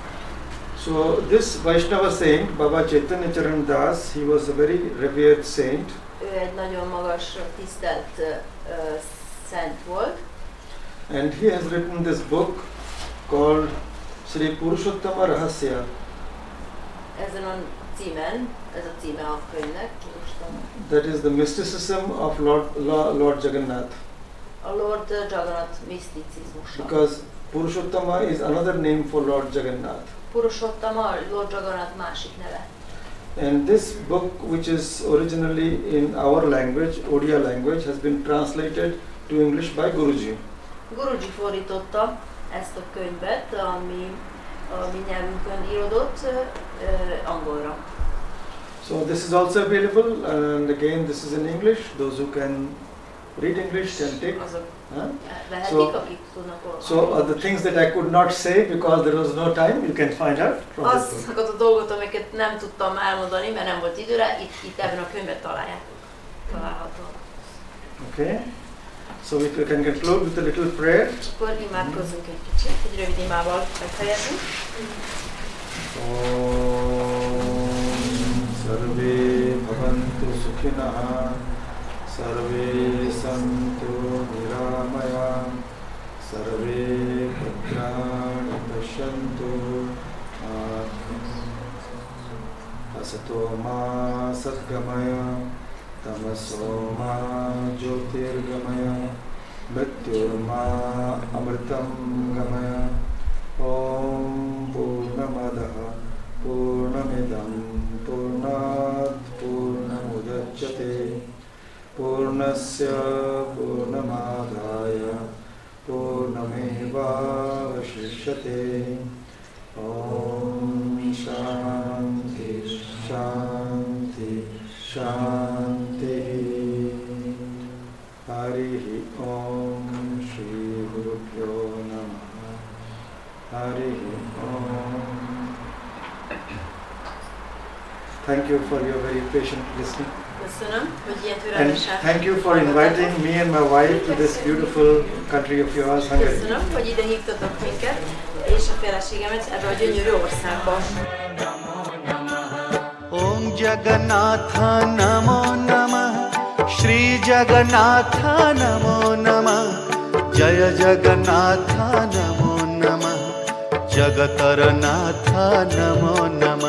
So this Vaishnava saint, Baba Chaitanya Charan Das, he was a very revered saint. Ő egy nagyon magas, tisztelt szent volt. And he has written this book called Sri Purushottama Rahasya. Ezen a címen, ez a címe a könyvnek. That is the mysticism of Lord Jagannath. A Lord Jagannath miszticizmusa. Because Purushottama is another name for Lord Jagannath. Purushottama, Lord Jagannath másik neve. And this book, which is originally in our language, Odia language, has been translated to English by Guruji. Guruji fordította ezt a könyvet, ami a mi nyelvünkön íródott angolra. So this is also available, and again this is in English. Those who can read English can take. So the things that I could not say because there was no time, you can find out from this book. Azokat a dolgot, amiket nem tudtam elmondani, mert nem volt időre, itt ebben a könyvben található. Okay. So we can conclude with a little prayer. Akkor imádkozzunk egy kicsit, egy rövid imával befejezzünk. Sarve bhavantu sukhinah, sarve santu niramaya, sarve bhadrani pashyantu, asato ma satgamaya, tamaso ma jyotirgamaya, mrityurma amritam gamaya. Om Purnamadaha Purnamidam Purnat Purnamudachyate Purnasya Purnamadaya Purnameva Vashishyate. Om Shanti Shanti Shanti. Harihi Om Shri Gurubhyo Namaha. Harihi Om. Thank you for your very patient listening. Köszönöm, hogy ilyen And türelmesen. thank you for inviting me and my wife to this beautiful country of yours, Hungary. Köszönöm, hogy ide hívtatok minket, és a feleségemet ebbe a gyönyörű országba. Om Jagannatha Namo Namah, Shree Jagannatha Namo Namah, Jaya Jagannatha Namo Namah, Jagatarnatha Namo Namah.